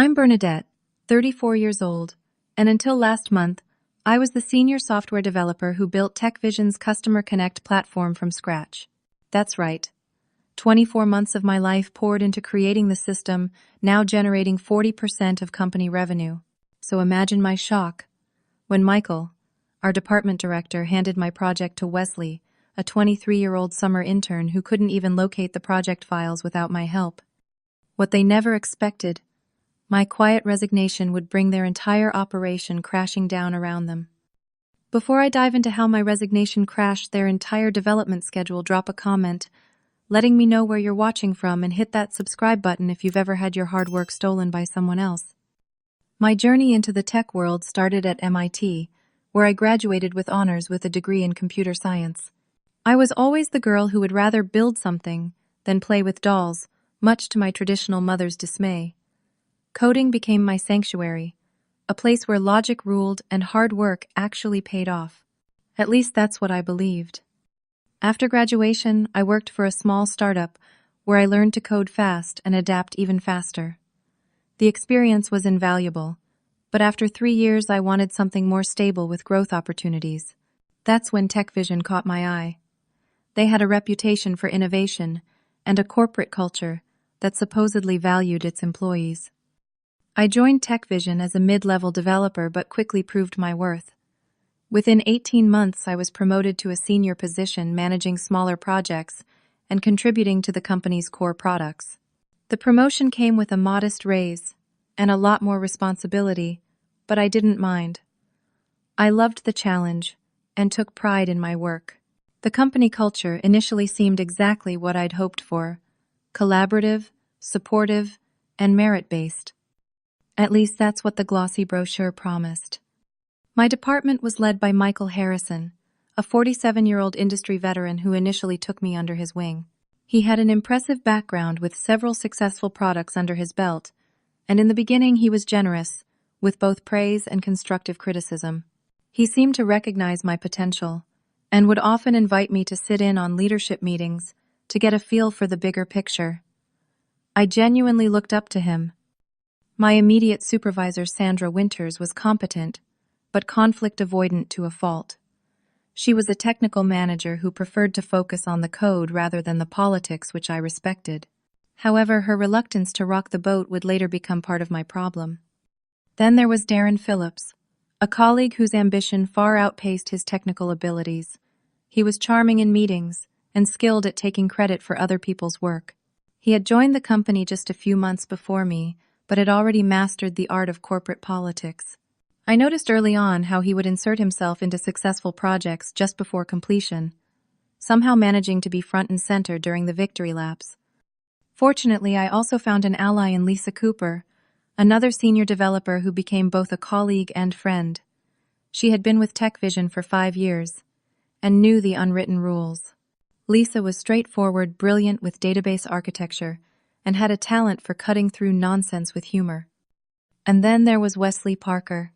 I'm Bernadette, 34 years old, and until last month, I was the senior software developer who built TechVision's Customer Connect platform from scratch. That's right. 24 months of my life poured into creating the system, now generating 40% of company revenue. So imagine my shock when Michael, our department director, handed my project to Wesley, a 23-year-old summer intern who couldn't even locate the project files without my help. What they never expected, my quiet resignation would bring their entire operation crashing down around them. Before I dive into how my resignation crashed their entire development schedule, drop a comment letting me know where you're watching from and hit that subscribe button if you've ever had your hard work stolen by someone else. My journey into the tech world started at MIT, where I graduated with honors with a degree in computer science. I was always the girl who would rather build something than play with dolls, much to my traditional mother's dismay. Coding became my sanctuary, a place where logic ruled and hard work actually paid off. At least that's what I believed. After graduation, I worked for a small startup where I learned to code fast and adapt even faster. The experience was invaluable, but after 3 years I wanted something more stable with growth opportunities. That's when TechVision caught my eye. They had a reputation for innovation and a corporate culture that supposedly valued its employees. I joined TechVision as a mid-level developer but quickly proved my worth. Within 18 months, I was promoted to a senior position managing smaller projects and contributing to the company's core products. The promotion came with a modest raise and a lot more responsibility, but I didn't mind. I loved the challenge and took pride in my work. The company culture initially seemed exactly what I'd hoped for: collaborative, supportive, and merit-based. At least that's what the glossy brochure promised. My department was led by Michael Harrison, a 47-year-old industry veteran who initially took me under his wing. He had an impressive background with several successful products under his belt, and in the beginning he was generous, with both praise and constructive criticism. He seemed to recognize my potential, and would often invite me to sit in on leadership meetings to get a feel for the bigger picture. I genuinely looked up to him. My immediate supervisor, Sandra Winters, was competent, but conflict-avoidant to a fault. She was a technical manager who preferred to focus on the code rather than the politics, which I respected. However, her reluctance to rock the boat would later become part of my problem. Then there was Darren Phillips, a colleague whose ambition far outpaced his technical abilities. He was charming in meetings and skilled at taking credit for other people's work. He had joined the company just a few months before me, but had already mastered the art of corporate politics. I noticed early on how he would insert himself into successful projects just before completion, somehow managing to be front and center during the victory laps. Fortunately, I also found an ally in Lisa Cooper, another senior developer who became both a colleague and friend. She had been with TechVision for 5 years and knew the unwritten rules. Lisa was straightforward, brilliant with database architecture, and had a talent for cutting through nonsense with humor. And then there was Wesley Parker,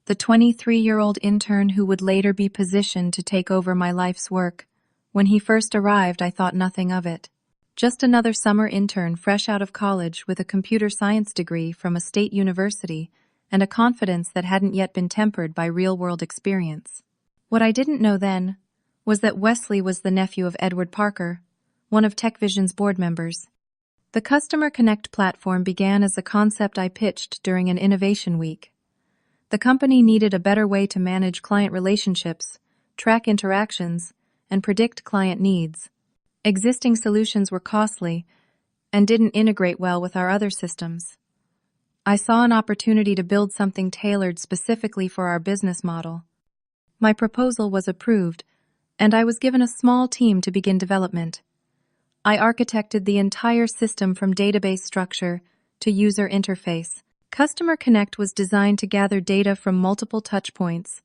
the 23-year-old intern who would later be positioned to take over my life's work. When he first arrived, I thought nothing of it. Just another summer intern fresh out of college with a computer science degree from a state university and a confidence that hadn't yet been tempered by real-world experience. What I didn't know then was that Wesley was the nephew of Edward Parker, one of TechVision's board members. The Customer Connect platform began as a concept I pitched during an innovation week. The company needed a better way to manage client relationships, track interactions, and predict client needs. Existing solutions were costly and didn't integrate well with our other systems. I saw an opportunity to build something tailored specifically for our business model. My proposal was approved, and I was given a small team to begin development. I architected the entire system from database structure to user interface. Customer Connect was designed to gather data from multiple touchpoints,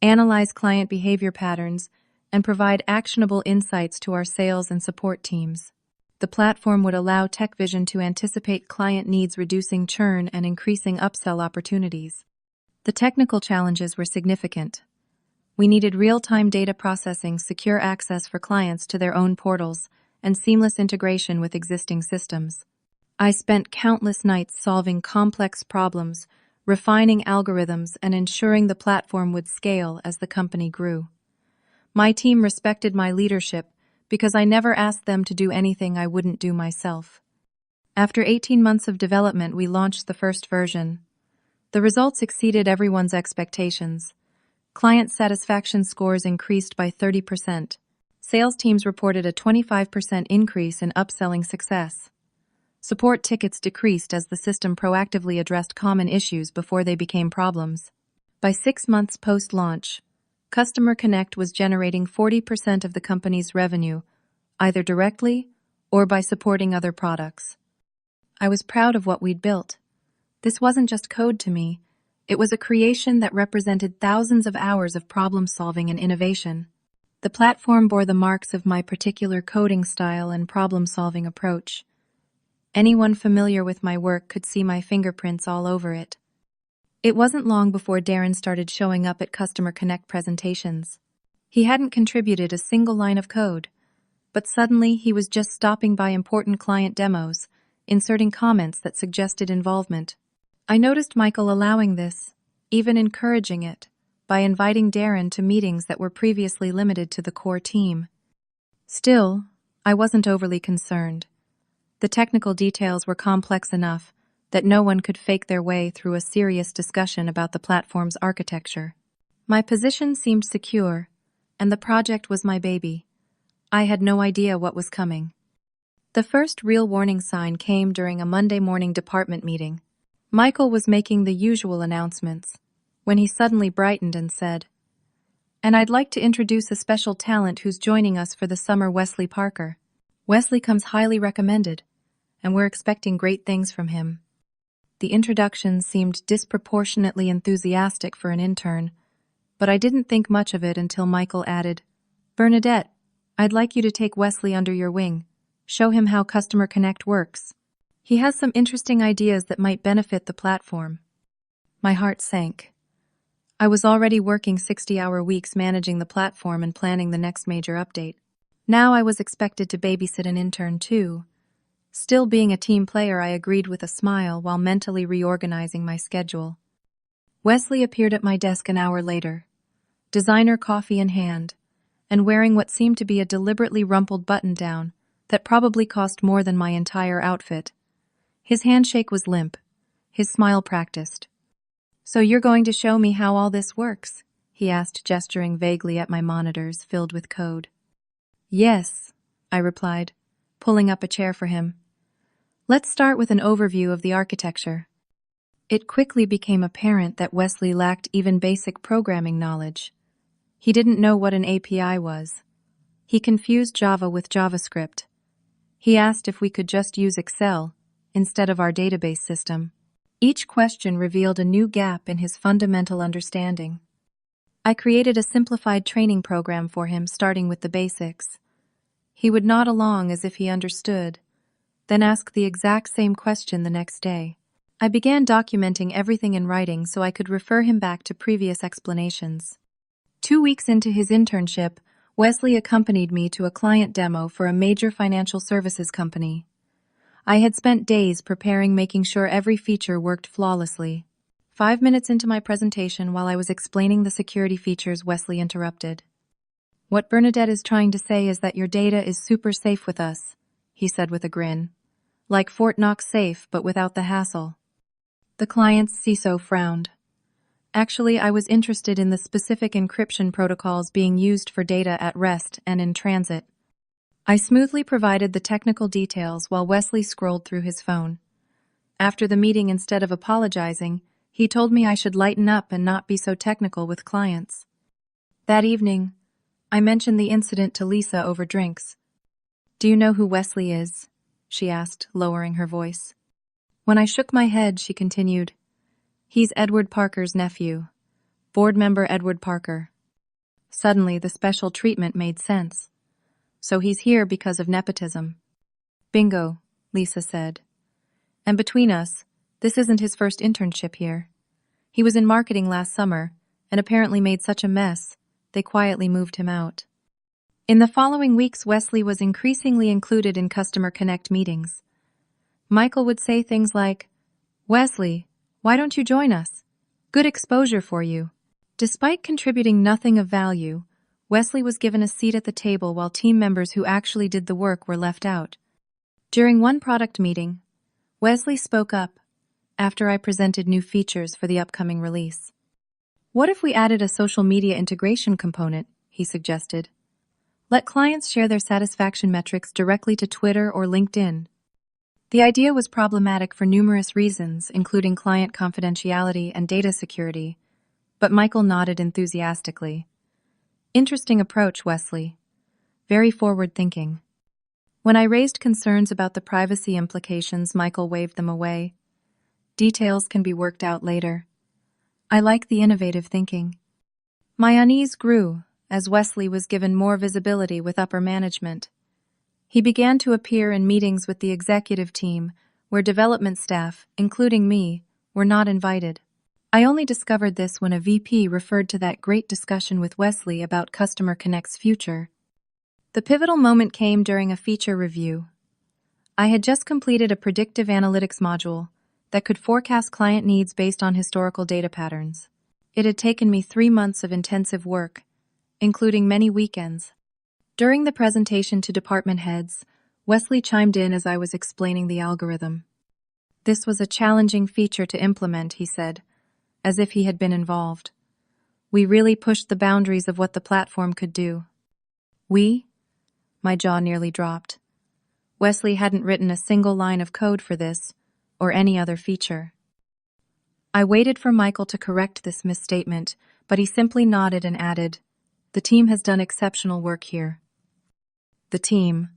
analyze client behavior patterns, and provide actionable insights to our sales and support teams. The platform would allow TechVision to anticipate client needs, reducing churn and increasing upsell opportunities. The technical challenges were significant. We needed real-time data processing, secure access for clients to their own portals, and seamless integration with existing systems. I spent countless nights solving complex problems, refining algorithms, and ensuring the platform would scale as the company grew. My team respected my leadership because I never asked them to do anything I wouldn't do myself. After 18 months of development, we launched the first version. The results exceeded everyone's expectations. Client satisfaction scores increased by 30%. Sales teams reported a 25% increase in upselling success. Support tickets decreased as the system proactively addressed common issues before they became problems. By 6 months post-launch, Customer Connect was generating 40% of the company's revenue, either directly or by supporting other products. I was proud of what we'd built. This wasn't just code to me. It was a creation that represented thousands of hours of problem-solving and innovation. The platform bore the marks of my particular coding style and problem-solving approach. Anyone familiar with my work could see my fingerprints all over it. It wasn't long before Darren started showing up at Customer Connect presentations. He hadn't contributed a single line of code, but suddenly he was just stopping by important client demos, inserting comments that suggested involvement. I noticed Michael allowing this, even encouraging it, by inviting Darren to meetings that were previously limited to the core team. Still, I wasn't overly concerned. The technical details were complex enough that no one could fake their way through a serious discussion about the platform's architecture. My position seemed secure, and the project was my baby. I had no idea what was coming. The first real warning sign came during a Monday morning department meeting. Michael was making the usual announcements when he suddenly brightened and said, "And I'd like to introduce a special talent who's joining us for the summer, Wesley Parker. Wesley comes highly recommended, and we're expecting great things from him." The introduction seemed disproportionately enthusiastic for an intern, but I didn't think much of it until Michael added, "Bernadette, I'd like you to take Wesley under your wing. Show him how Customer Connect works. He has some interesting ideas that might benefit the platform." My heart sank. I was already working 60-hour weeks managing the platform and planning the next major update. Now I was expected to babysit an intern too. Still being a team player, I agreed with a smile while mentally reorganizing my schedule. Wesley appeared at my desk an hour later, designer coffee in hand, and wearing what seemed to be a deliberately rumpled button-down that probably cost more than my entire outfit. His handshake was limp, his smile practiced. "So you're going to show me how all this works?" he asked, gesturing vaguely at my monitors filled with code. "Yes," I replied, pulling up a chair for him. "Let's start with an overview of the architecture." It quickly became apparent that Wesley lacked even basic programming knowledge. He didn't know what an API was. He confused Java with JavaScript. He asked if we could just use Excel instead of our database system. Each question revealed a new gap in his fundamental understanding. I created a simplified training program for him, starting with the basics. He would nod along as if he understood, then ask the exact same question the next day. I began documenting everything in writing so I could refer him back to previous explanations. 2 weeks into his internship, Wesley accompanied me to a client demo for a major financial services company. I had spent days preparing, making sure every feature worked flawlessly. 5 minutes into my presentation, while I was explaining the security features, Wesley interrupted. "What Bernadette is trying to say is that your data is super safe with us," he said with a grin. "Like Fort Knox safe, but without the hassle." The client's CISO frowned. Actually, I was interested in the specific encryption protocols being used for data at rest and in transit. I smoothly provided the technical details while Wesley scrolled through his phone. After the meeting, instead of apologizing, he told me I should lighten up and not be so technical with clients. That evening, I mentioned the incident to Lisa over drinks. "Do you know who Wesley is?" she asked, lowering her voice. When I shook my head, she continued, "He's Edward Parker's nephew. Board member Edward Parker." Suddenly, the special treatment made sense. "So he's here because of nepotism." "Bingo," Lisa said. "And between us, this isn't his first internship here. He was in marketing last summer and apparently made such a mess, they quietly moved him out." In the following weeks, Wesley was increasingly included in Customer Connect meetings. Michael would say things like, "Wesley, why don't you join us? Good exposure for you." Despite contributing nothing of value, Wesley was given a seat at the table while team members who actually did the work were left out. During one product meeting, Wesley spoke up after I presented new features for the upcoming release. "What if we added a social media integration component?" he suggested. "Let clients share their satisfaction metrics directly to Twitter or LinkedIn." The idea was problematic for numerous reasons, including client confidentiality and data security, but Michael nodded enthusiastically. "Interesting approach, Wesley. Very forward-thinking." When I raised concerns about the privacy implications, Michael waved them away. "Details can be worked out later." I like the innovative thinking. My unease grew as Wesley was given more visibility with upper management. He began to appear in meetings with the executive team, where development staff, including me, were not invited. I only discovered this when a VP referred to that great discussion with Wesley about Customer Connect's future. The pivotal moment came during a feature review. I had just completed a predictive analytics module that could forecast client needs based on historical data patterns. It had taken me 3 months of intensive work, including many weekends. During the presentation to department heads, Wesley chimed in as I was explaining the algorithm. "This was a challenging feature to implement," he said, as if he had been involved. "We really pushed the boundaries of what the platform could do." "We?" My jaw nearly dropped. Wesley hadn't written a single line of code for this, or any other feature. I waited for Michael to correct this misstatement, but he simply nodded and added, "The team has done exceptional work here." The team,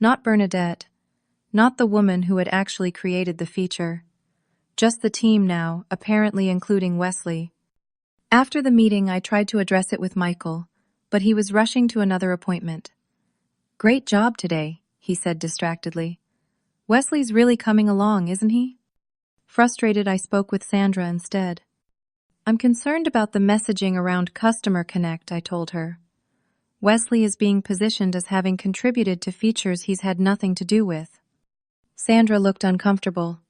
not Bernadette, not the woman who had actually created the feature. Just the team now, apparently including Wesley. After the meeting, I tried to address it with Michael, but he was rushing to another appointment. "Great job today," he said distractedly. "Wesley's really coming along, isn't he?" Frustrated, I spoke with Sandra instead. "I'm concerned about the messaging around Customer Connect," I told her. "Wesley is being positioned as having contributed to features he's had nothing to do with." Sandra looked uncomfortable.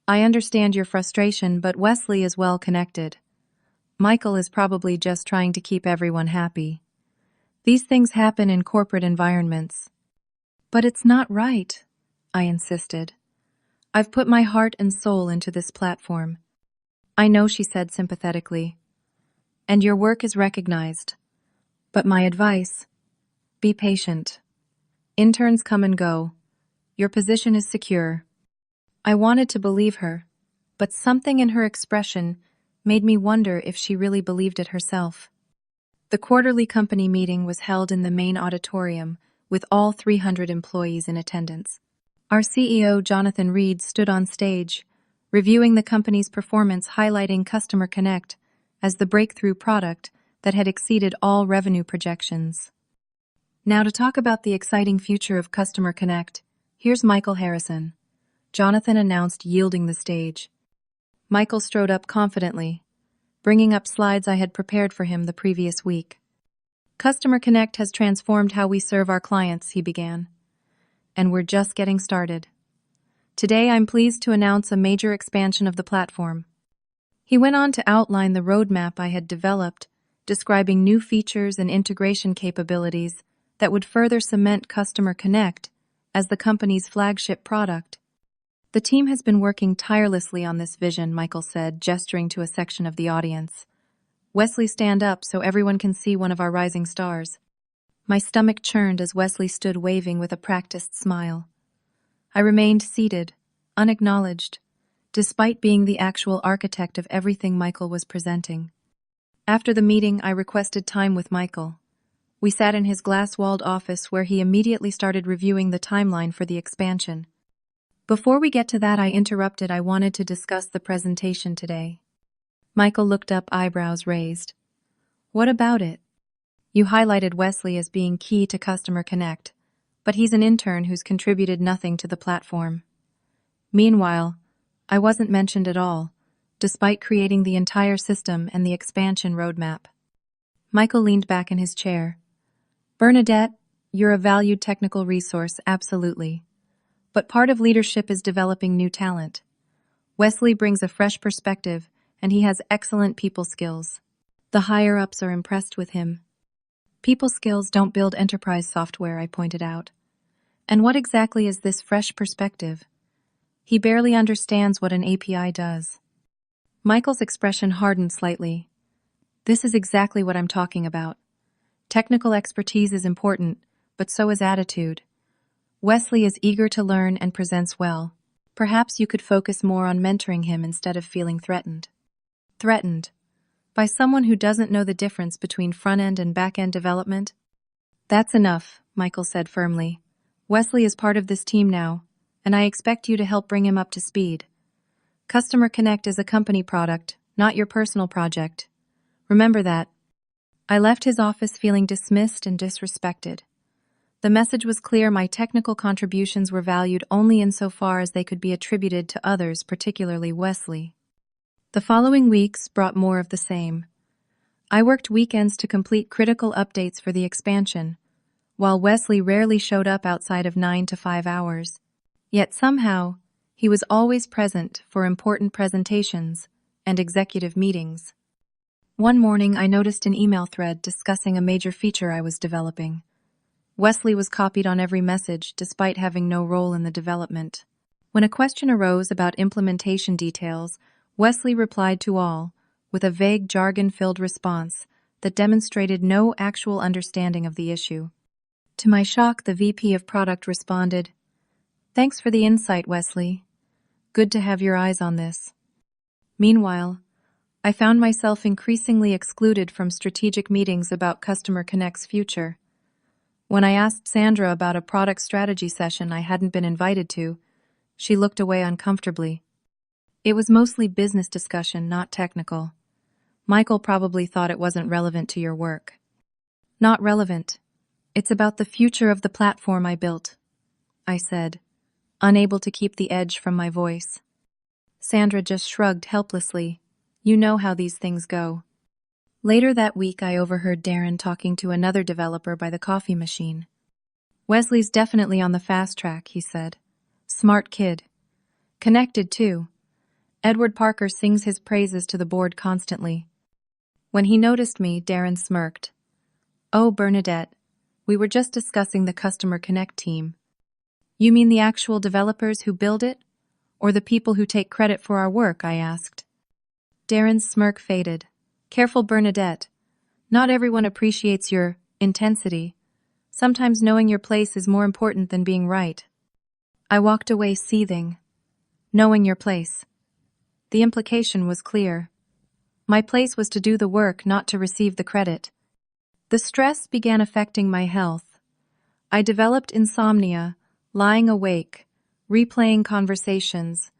"I understand your frustration, but Wesley is well connected. Michael is probably just trying to keep everyone happy. These things happen in corporate environments." "But it's not right," I insisted. "I've put my heart and soul into this platform." "I know," she said sympathetically. "And your work is recognized. But my advice, be patient. Interns come and go. Your position is secure." I wanted to believe her, but something in her expression made me wonder if she really believed it herself. The quarterly company meeting was held in the main auditorium, with all 300 employees in attendance. Our CEO, Jonathan Reed, stood on stage, reviewing the company's performance, highlighting Customer Connect as the breakthrough product that had exceeded all revenue projections. "Now to talk about the exciting future of Customer Connect, here's Michael Harrison," Jonathan announced, yielding the stage. Michael strode up confidently, bringing up slides I had prepared for him the previous week. "Customer Connect has transformed how we serve our clients," he began. "And we're just getting started. Today I'm pleased to announce a major expansion of the platform." He went on to outline the roadmap I had developed, describing new features and integration capabilities that would further cement Customer Connect as the company's flagship product. "The team has been working tirelessly on this vision," Michael said, gesturing to a section of the audience. "Wesley, stand up so everyone can see one of our rising stars." My stomach churned as Wesley stood waving with a practiced smile. I remained seated, unacknowledged, despite being the actual architect of everything Michael was presenting. After the meeting, I requested time with Michael. We sat in his glass-walled office where he immediately started reviewing the timeline for the expansion. "Before we get to that," I interrupted, "I wanted to discuss the presentation today." Michael looked up, eyebrows raised. "What about it?" "You highlighted Wesley as being key to Customer Connect, but he's an intern who's contributed nothing to the platform. Meanwhile, I wasn't mentioned at all, despite creating the entire system and the expansion roadmap." Michael leaned back in his chair. "Bernadette, you're a valued technical resource, absolutely. But part of leadership is developing new talent. Wesley brings a fresh perspective, and he has excellent people skills. The higher-ups are impressed with him. People skills don't build enterprise software, I pointed out. And what exactly is this fresh perspective? He barely understands what an API does. Michael's expression hardened slightly. This is exactly what I'm talking about. Technical expertise is important, but so is attitude. Wesley is eager to learn and presents well. Perhaps you could focus more on mentoring him instead of feeling threatened. Threatened? By someone who doesn't know the difference between front-end and back-end development? That's enough, Michael said firmly. Wesley is part of this team now, and I expect you to help bring him up to speed. Customer Connect is a company product, not your personal project. Remember that. I left his office feeling dismissed and disrespected. The message was clear: my technical contributions were valued only insofar as they could be attributed to others, particularly Wesley. The following weeks brought more of the same. I worked weekends to complete critical updates for the expansion, while Wesley rarely showed up outside of 9 to 5 hours. Yet somehow, he was always present for important presentations and executive meetings. One morning, I noticed an email thread discussing a major feature I was developing. Wesley was copied on every message, despite having no role in the development. When a question arose about implementation details, Wesley replied to all, with a vague jargon-filled response that demonstrated no actual understanding of the issue. To my shock, the VP of Product responded, "Thanks for the insight, Wesley. Good to have your eyes on this." Meanwhile, I found myself increasingly excluded from strategic meetings about Customer Connect's future. When I asked Sandra about a product strategy session I hadn't been invited to, she looked away uncomfortably. It was mostly business discussion, not technical. Michael probably thought it wasn't relevant to your work. Not relevant. It's about the future of the platform I built, I said, unable to keep the edge from my voice. Sandra just shrugged helplessly. You know how these things go. Later that week, I overheard Darren talking to another developer by the coffee machine. Wesley's definitely on the fast track, he said. Smart kid. Connected, too. Edward Parker sings his praises to the board constantly. When he noticed me, Darren smirked. Oh, Bernadette, we were just discussing the Customer Connect team. You mean the actual developers who build it? Or the people who take credit for our work, I asked. Darren's smirk faded. Careful, Bernadette. Not everyone appreciates your intensity. Sometimes knowing your place is more important than being right. I walked away seething. Knowing your place. The implication was clear. My place was to do the work, not to receive the credit. The stress began affecting my health. I developed insomnia, lying awake, replaying conversations,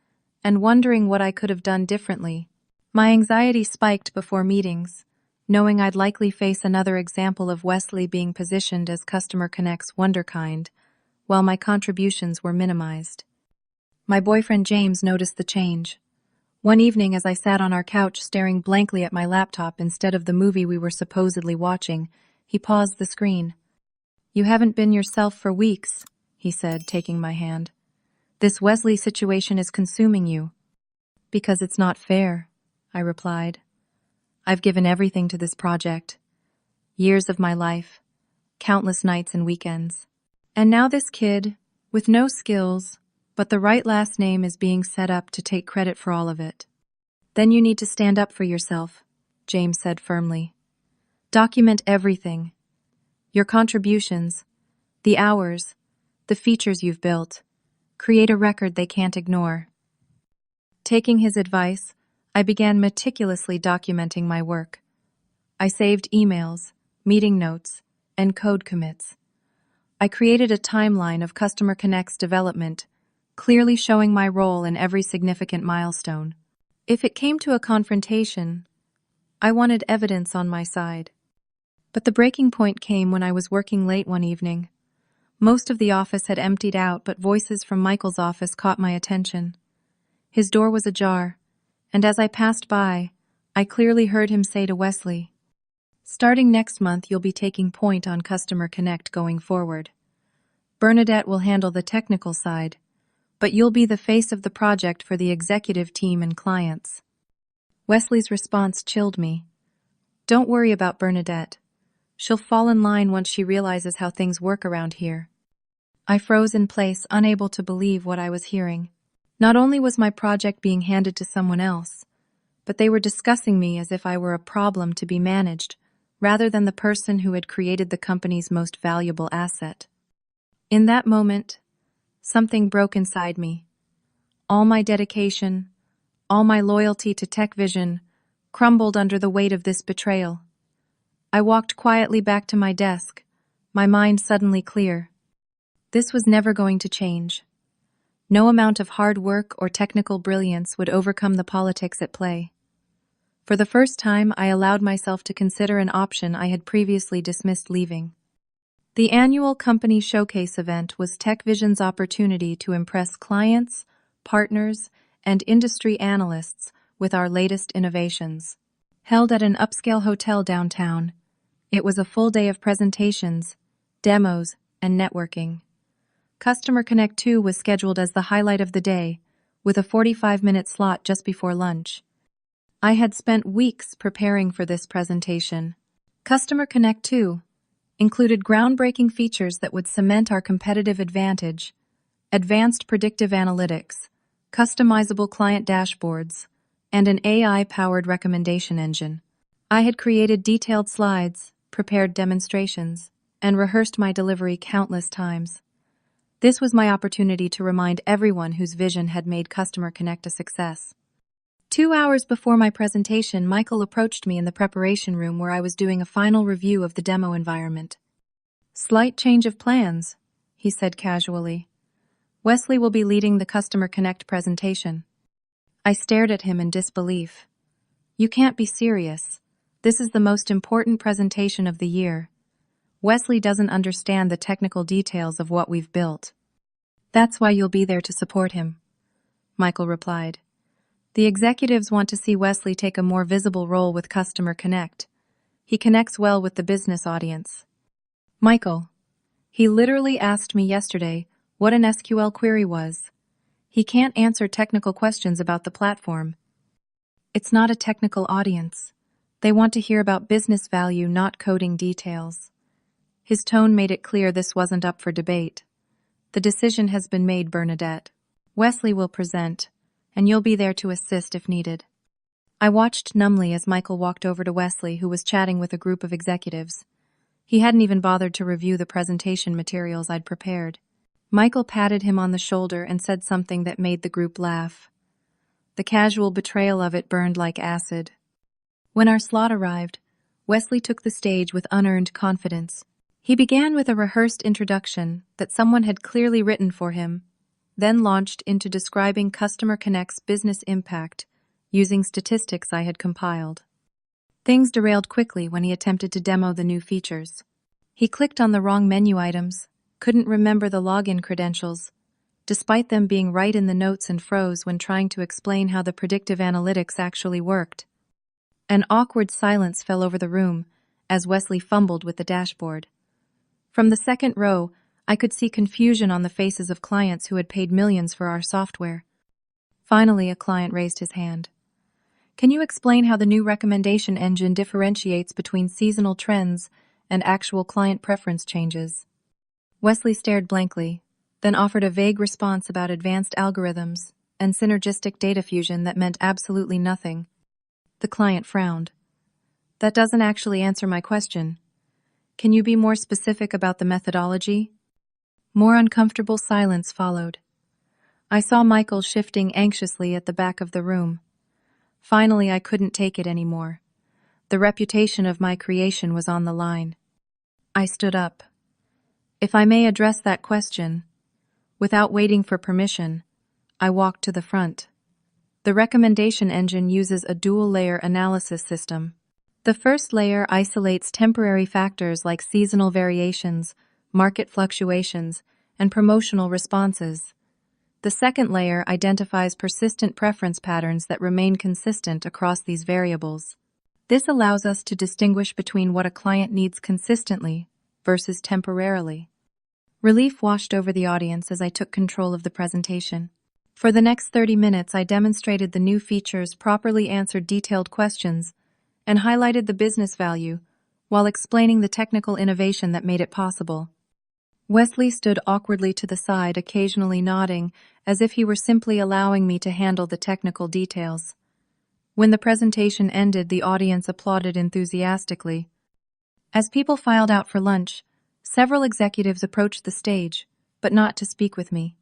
and wondering what I could have done differently. My anxiety spiked before meetings, knowing I'd likely face another example of Wesley being positioned as Customer Connect's wonderkind, while my contributions were minimized. My boyfriend James noticed the change. One evening, as I sat on our couch staring blankly at my laptop instead of the movie we were supposedly watching, he paused the screen. You haven't been yourself for weeks, he said, taking my hand. This Wesley situation is consuming you. Because it's not fair, I replied. I've given everything to this project. Years of my life, countless nights and weekends. And now this kid, with no skills, but the right last name, is being set up to take credit for all of it. Then you need to stand up for yourself, James said firmly. Document everything. Your contributions, the hours, the features you've built. Create a record they can't ignore. Taking his advice, I began meticulously documenting my work. I saved emails, meeting notes, and code commits. I created a timeline of Customer Connect's development, clearly showing my role in every significant milestone. If it came to a confrontation, I wanted evidence on my side. But the breaking point came when I was working late one evening. Most of the office had emptied out, but voices from Michael's office caught my attention. His door was ajar, and as I passed by, I clearly heard him say to Wesley, Starting next month, you'll be taking point on Customer Connect going forward. Bernadette will handle the technical side. but you'll be the face of the project for the executive team and clients. Wesley's response chilled me. Don't worry about Bernadette. She'll fall in line once she realizes how things work around here. I froze in place, unable to believe what I was hearing. Not only was my project being handed to someone else, but they were discussing me as if I were a problem to be managed, rather than the person who had created the company's most valuable asset. In that moment, something broke inside me. All my dedication, all my loyalty to Tech Vision, crumbled under the weight of this betrayal. I walked quietly back to my desk, my mind suddenly clear. This was never going to change. No amount of hard work or technical brilliance would overcome the politics at play. For the first time, I allowed myself to consider an option I had previously dismissed leaving. The annual company showcase event was TechVision's opportunity to impress clients, partners, and industry analysts with our latest innovations. Held at an upscale hotel downtown, it was a full day of presentations, demos, and networking. Customer Connect 2 was scheduled as the highlight of the day, with a 45-minute slot just before lunch. I had spent weeks preparing for this presentation. Customer Connect 2 included groundbreaking features that would cement our competitive advantage, advanced predictive analytics, customizable client dashboards, and an AI-powered recommendation engine. I had created detailed slides, prepared demonstrations, and rehearsed my delivery countless times. This was my opportunity to remind everyone whose vision had made Customer Connect a success. 2 hours before my presentation, Michael approached me in the preparation room where I was doing a final review of the demo environment. "Slight change of plans," he said casually. "Wesley will be leading the Customer Connect presentation." I stared at him in disbelief. "You can't be serious. This is the most important presentation of the year. Wesley doesn't understand the technical details of what we've built." "That's why you'll be there to support him," Michael replied. "The executives want to see Wesley take a more visible role with Customer Connect. He connects well with the business audience." "Michael, he literally asked me yesterday what an SQL query was. He can't answer technical questions about the platform." "It's not a technical audience. They want to hear about business value, not coding details." His tone made it clear this wasn't up for debate. "The decision has been made, Bernadette. Wesley will present, and you'll be there to assist if needed." I watched numbly as Michael walked over to Wesley, who was chatting with a group of executives. He hadn't even bothered to review the presentation materials I'd prepared. Michael patted him on the shoulder and said something that made the group laugh. The casual betrayal of it burned like acid. When our slot arrived, Wesley took the stage with unearned confidence. He began with a rehearsed introduction that someone had clearly written for him, then launched into describing Customer Connect's business impact using statistics I had compiled. Things derailed quickly when he attempted to demo the new features. He clicked on the wrong menu items, couldn't remember the login credentials, despite them being right in the notes, and froze when trying to explain how the predictive analytics actually worked. An awkward silence fell over the room as Wesley fumbled with the dashboard. From the second row, I could see confusion on the faces of clients who had paid millions for our software. Finally, a client raised his hand. "Can you explain how the new recommendation engine differentiates between seasonal trends and actual client preference changes?" Wesley stared blankly, then offered a vague response about advanced algorithms and synergistic data fusion that meant absolutely nothing. The client frowned. "That doesn't actually answer my question. Can you be more specific about the methodology?" More uncomfortable silence followed. I saw Michael shifting anxiously at the back of the room. Finally, I couldn't take it anymore. The reputation of my creation was on the line. I stood up. "If I may address that question," without waiting for permission, I walked to the front. The recommendation engine uses a dual-layer analysis system. The first layer isolates temporary factors like seasonal variations, market fluctuations, and promotional responses. The second layer identifies persistent preference patterns that remain consistent across these variables. This allows us to distinguish between what a client needs consistently versus temporarily. Relief washed over the audience as I took control of the presentation. For the next 30 minutes, I demonstrated the new features, properly answered detailed questions, and highlighted the business value while explaining the technical innovation that made it possible. Wesley stood awkwardly to the side, occasionally nodding, as if he were simply allowing me to handle the technical details. When the presentation ended, the audience applauded enthusiastically. As people filed out for lunch, several executives approached the stage, but not to speak with me.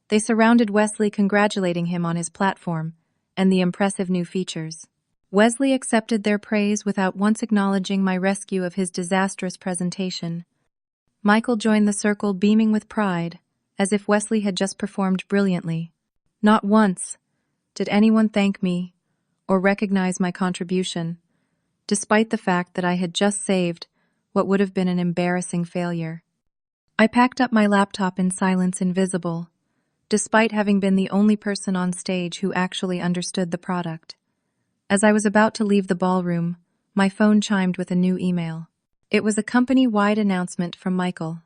They surrounded Wesley, congratulating him on his platform and the impressive new features. Wesley accepted their praise without once acknowledging my rescue of his disastrous presentation. Michael joined the circle, beaming with pride, as if Wesley had just performed brilliantly. Not once did anyone thank me or recognize my contribution, despite the fact that I had just saved what would have been an embarrassing failure. I packed up my laptop in silence, invisible, despite having been the only person on stage who actually understood the product. As I was about to leave the ballroom, my phone chimed with a new email. It was a company-wide announcement from Michael.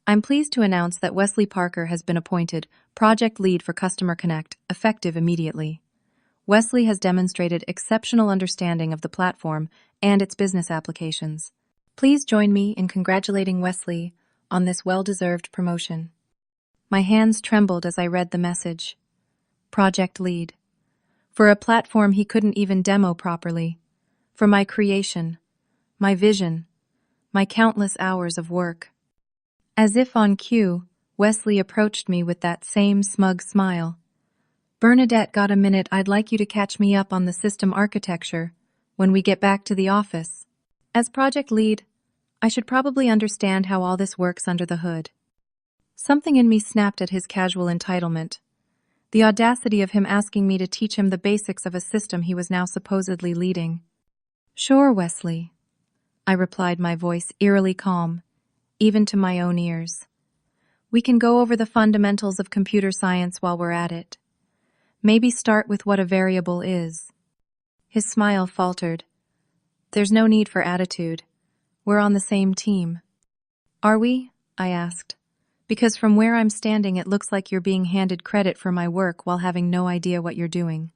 I'm pleased to announce that Wesley Parker has been appointed Project Lead for Customer Connect, effective immediately. Wesley has demonstrated exceptional understanding of the platform and its business applications. Please join me in congratulating Wesley on this well-deserved promotion. My hands trembled as I read the message. Project Lead. For a platform he couldn't even demo properly. For my creation, my vision, my countless hours of work. As if on cue, Wesley approached me with that same smug smile. Bernadette, got a minute? I'd like you to catch me up on the system architecture when we get back to the office. As project lead, I should probably understand how all this works under the hood. Something in me snapped at his casual entitlement. The audacity of him asking me to teach him the basics of a system he was now supposedly leading. Sure, Wesley, I replied, my voice eerily calm, even to my own ears. We can go over the fundamentals of computer science while we're at it. Maybe start with what a variable is. His smile faltered. There's no need for attitude. We're on the same team. Are we? I asked. Because from where I'm standing, it looks like you're being handed credit for my work while having no idea what you're doing.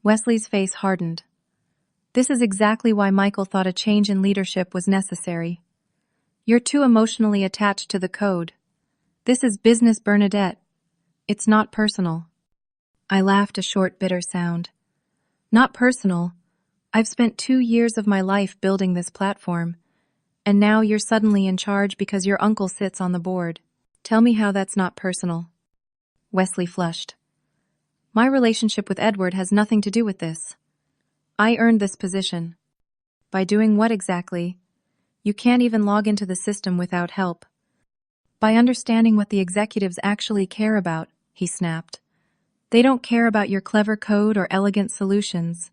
Wesley's face hardened. This is exactly why Michael thought a change in leadership was necessary. You're too emotionally attached to the code. This is business, Bernadette. It's not personal. I laughed, a short, bitter sound. Not personal. I've spent 2 years of my life building this platform, and now you're suddenly in charge because your uncle sits on the board. Tell me how that's not personal. Wesley flushed. My relationship with Edward has nothing to do with this. I earned this position. By doing what exactly? You can't even log into the system without help. By understanding what the executives actually care about, he snapped. They don't care about your clever code or elegant solutions.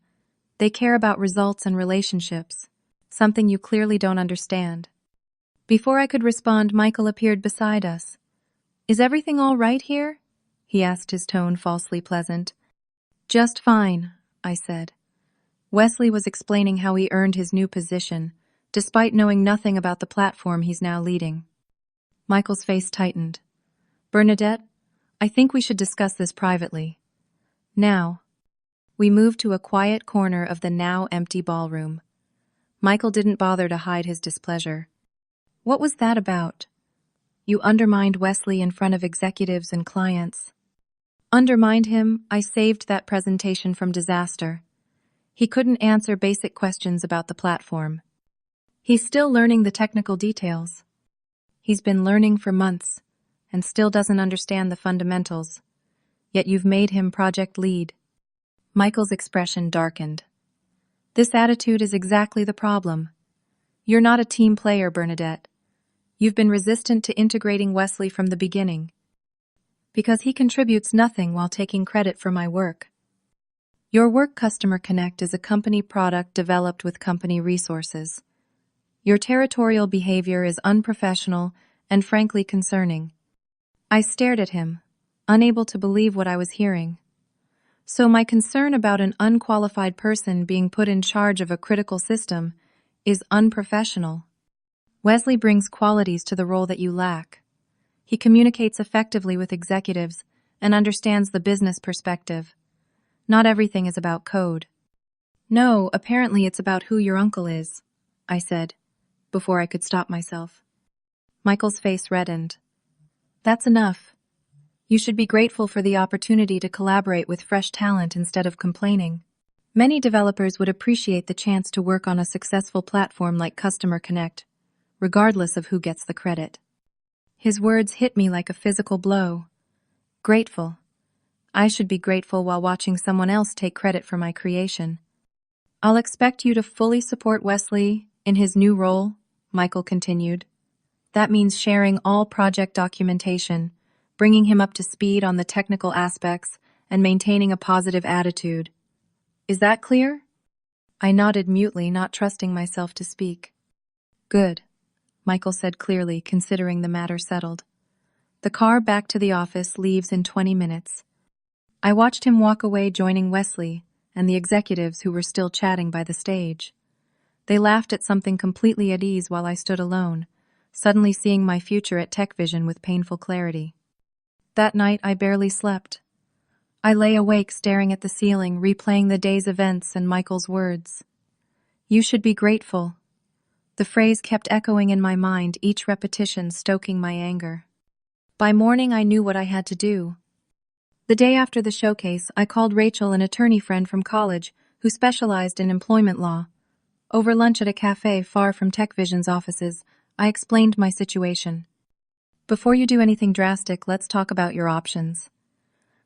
They care about results and relationships, something you clearly don't understand. Before I could respond, Michael appeared beside us. Is everything all right here? He asked, his tone falsely pleasant. Just fine, I said. Wesley was explaining how he earned his new position, despite knowing nothing about the platform he's now leading. Michael's face tightened. Bernadette, I think we should discuss this privately. Now. We moved to a quiet corner of the now empty ballroom. Michael didn't bother to hide his displeasure. What was that about? You undermined Wesley in front of executives and clients. Undermined him? I saved that presentation from disaster. He couldn't answer basic questions about the platform. He's still learning the technical details. He's been learning for months and still doesn't understand the fundamentals. Yet you've made him project lead. Michael's expression darkened. This attitude is exactly the problem. You're not a team player, Bernadette. You've been resistant to integrating Wesley from the beginning, because he contributes nothing while taking credit for my work. Your work, Customer Connect, is a company product developed with company resources. Your territorial behavior is unprofessional and frankly concerning. I stared at him, unable to believe what I was hearing. So my concern about an unqualified person being put in charge of a critical system is unprofessional. Wesley brings qualities to the role that you lack. He communicates effectively with executives and understands the business perspective. Not everything is about code. No, apparently it's about who your uncle is, I said, before I could stop myself. Michael's face reddened. That's enough. You should be grateful for the opportunity to collaborate with fresh talent instead of complaining. Many developers would appreciate the chance to work on a successful platform like Customer Connect, regardless of who gets the credit. His words hit me like a physical blow. Grateful. I should be grateful while watching someone else take credit for my creation. I'll expect you to fully support Wesley in his new role, Michael continued. That means sharing all project documentation, bringing him up to speed on the technical aspects, and maintaining a positive attitude. Is that clear? I nodded mutely, not trusting myself to speak. Good, Michael said clearly, considering the matter settled. The car back to the office leaves in 20 minutes. I watched him walk away, joining Wesley and the executives who were still chatting by the stage. They laughed at something completely at ease while I stood alone, suddenly seeing my future at TechVision with painful clarity. That night I barely slept. I lay awake staring at the ceiling, replaying the day's events and Michael's words. You should be grateful. The phrase kept echoing in my mind, each repetition stoking my anger. By morning I knew what I had to do. The day after the showcase, I called Rachel, an attorney friend from college who specialized in employment law. Over lunch at a cafe far from TechVision's offices, I explained my situation. Before you do anything drastic, let's talk about your options,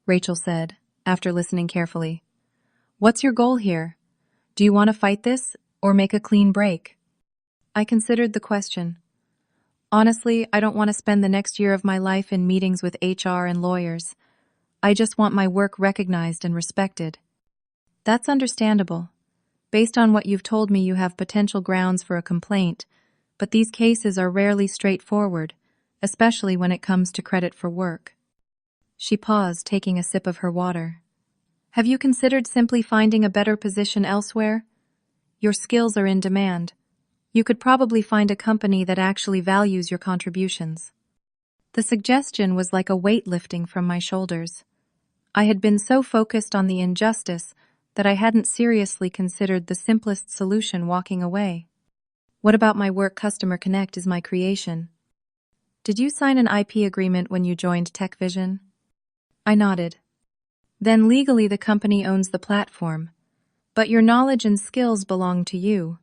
Rachel said, after listening carefully. What's your goal here? Do you want to fight this, or make a clean break? I considered the question. Honestly, I don't want to spend the next year of my life in meetings with HR and lawyers. I just want my work recognized and respected. That's understandable. Based on what you've told me, you have potential grounds for a complaint, but these cases are rarely straightforward, especially when it comes to credit for work. She paused, taking a sip of her water. Have you considered simply finding a better position elsewhere? Your skills are in demand. You could probably find a company that actually values your contributions. The suggestion was like a weight lifting from my shoulders. I had been so focused on the injustice that I hadn't seriously considered the simplest solution: walking away. What about my work? Customer Connect is my creation. Did you sign an IP agreement when you joined TechVision? I nodded. Then legally the company owns the platform, but your knowledge and skills belong to you.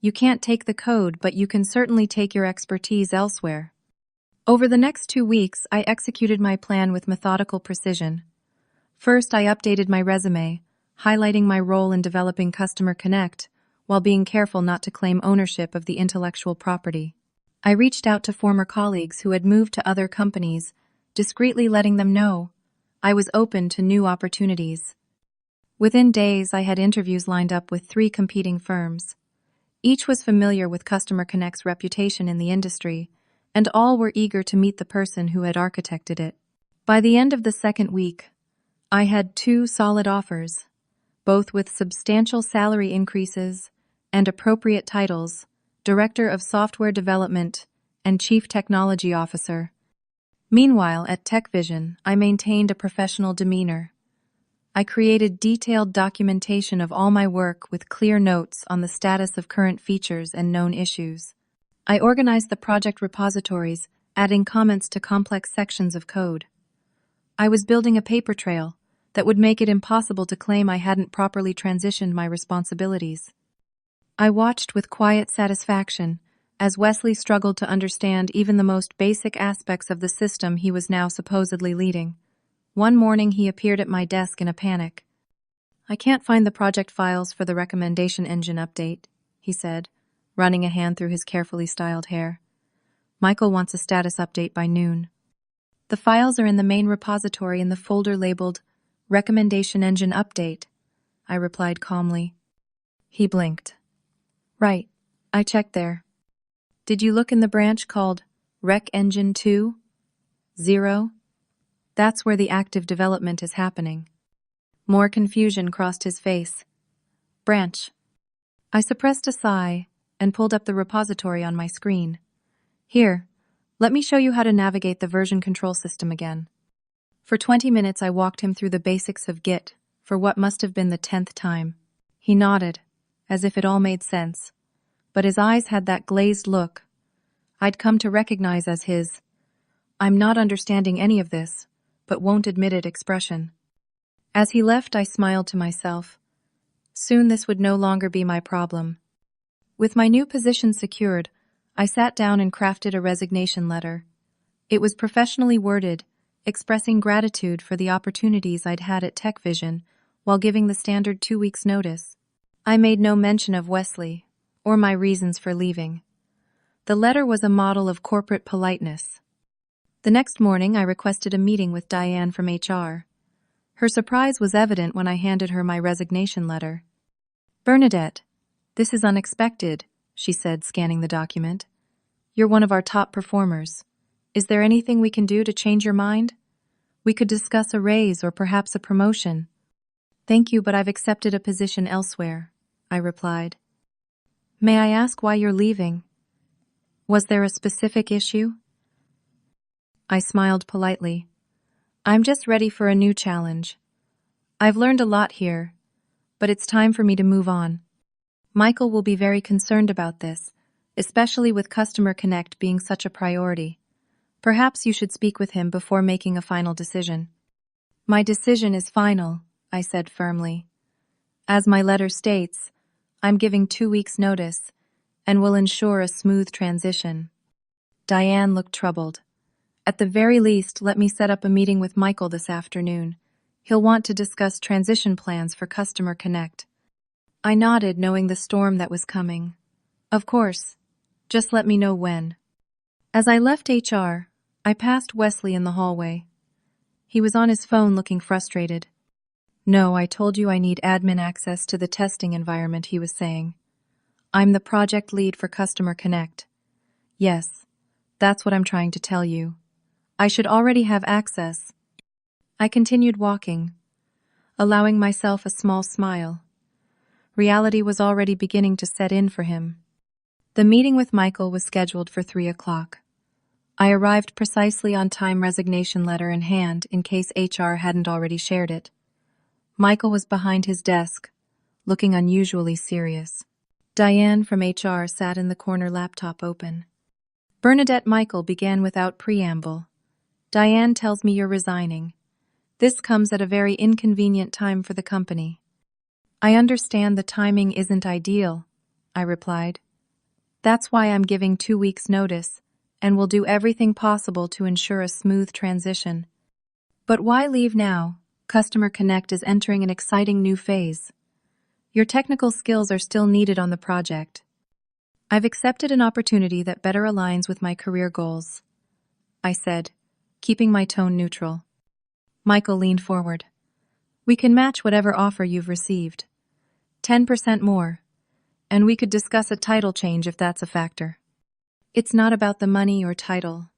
You can't take the code, but you can certainly take your expertise elsewhere. Over the next 2 weeks, I executed my plan with methodical precision. First, I updated my resume, highlighting my role in developing Customer Connect, while being careful not to claim ownership of the intellectual property. I reached out to former colleagues who had moved to other companies, discreetly letting them know I was open to new opportunities. Within days, I had interviews lined up with 3 competing firms. Each was familiar with Customer Connect's reputation in the industry, and all were eager to meet the person who had architected it. By the end of the second week, I had 2 solid offers, both with substantial salary increases and appropriate titles: Director of Software Development and Chief Technology Officer. Meanwhile, at TechVision, I maintained a professional demeanor. I created detailed documentation of all my work with clear notes on the status of current features and known issues. I organized the project repositories, adding comments to complex sections of code. I was building a paper trail that would make it impossible to claim I hadn't properly transitioned my responsibilities. I watched with quiet satisfaction as Wesley struggled to understand even the most basic aspects of the system he was now supposedly leading. One morning he appeared at my desk in a panic. I can't find the project files for the recommendation engine update, he said, running a hand through his carefully styled hair. Michael wants a status update by noon. The files are in the main repository in the folder labeled Recommendation Engine Update, I replied calmly. He blinked. Right, I checked there. Did you look in the branch called Rec Engine 2? 0? That's where the active development is happening. More confusion crossed his face. Branch. I suppressed a sigh and pulled up the repository on my screen. Here, Let me show you how to navigate the version control system again. For 20 minutes, I walked him through the basics of Git for what must have been the 10th time. He nodded, as if it all made sense, but his eyes had that glazed look I'd come to recognize as his "I'm not understanding any of this, but won't admit it" expression. As he left, I smiled to myself. Soon this would no longer be my problem. With my new position secured, I sat down and crafted a resignation letter. It was professionally worded, expressing gratitude for the opportunities I'd had at TechVision while giving the standard 2 weeks' notice. I made no mention of Wesley or my reasons for leaving. The letter was a model of corporate politeness. The next morning, I requested a meeting with Diane from HR. Her surprise was evident when I handed her my resignation letter. "Bernadette, this is unexpected," she said, scanning the document. "You're one of our top performers. Is there anything we can do to change your mind? We could discuss a raise or perhaps a promotion." "Thank you, but I've accepted a position elsewhere," I replied. "May I ask why you're leaving? Was there a specific issue?" I smiled politely. "I'm just ready for a new challenge. I've learned a lot here, but it's time for me to move on. Michael will be very concerned about this, especially with Customer Connect being such a priority. Perhaps you should speak with him before making a final decision." "My decision is final," I said firmly. "As my letter states, I'm giving 2 weeks' notice and will ensure a smooth transition." Diane looked troubled. "At the very least, let me set up a meeting with Michael this afternoon. He'll want to discuss transition plans for Customer Connect." I nodded, knowing the storm that was coming. "Of course. Just let me know when." As I left HR, I passed Wesley in the hallway. He was on his phone looking frustrated. "No, I told you I need admin access to the testing environment," he was saying. "I'm the project lead for Customer Connect." "Yes, that's what I'm trying to tell you. I should already have access." I continued walking, allowing myself a small smile. Reality was already beginning to set in for him. The meeting with Michael was scheduled for 3 o'clock. I arrived precisely on time, resignation letter in hand in case HR hadn't already shared it. Michael was behind his desk, looking unusually serious. Diane from HR sat in the corner, laptop open. "Bernadette," Michael began without preamble, "Diane tells me you're resigning. This comes at a very inconvenient time for the company." "I understand the timing isn't ideal," I replied. "That's why I'm giving 2 weeks' notice and will do everything possible to ensure a smooth transition." "But why leave now? Customer Connect is entering an exciting new phase. Your technical skills are still needed on the project." "I've accepted an opportunity that better aligns with my career goals," I said, keeping my tone neutral. Michael leaned forward. "We can match whatever offer you've received. 10% more, and we could discuss a title change if that's a factor." "It's not about the money or title."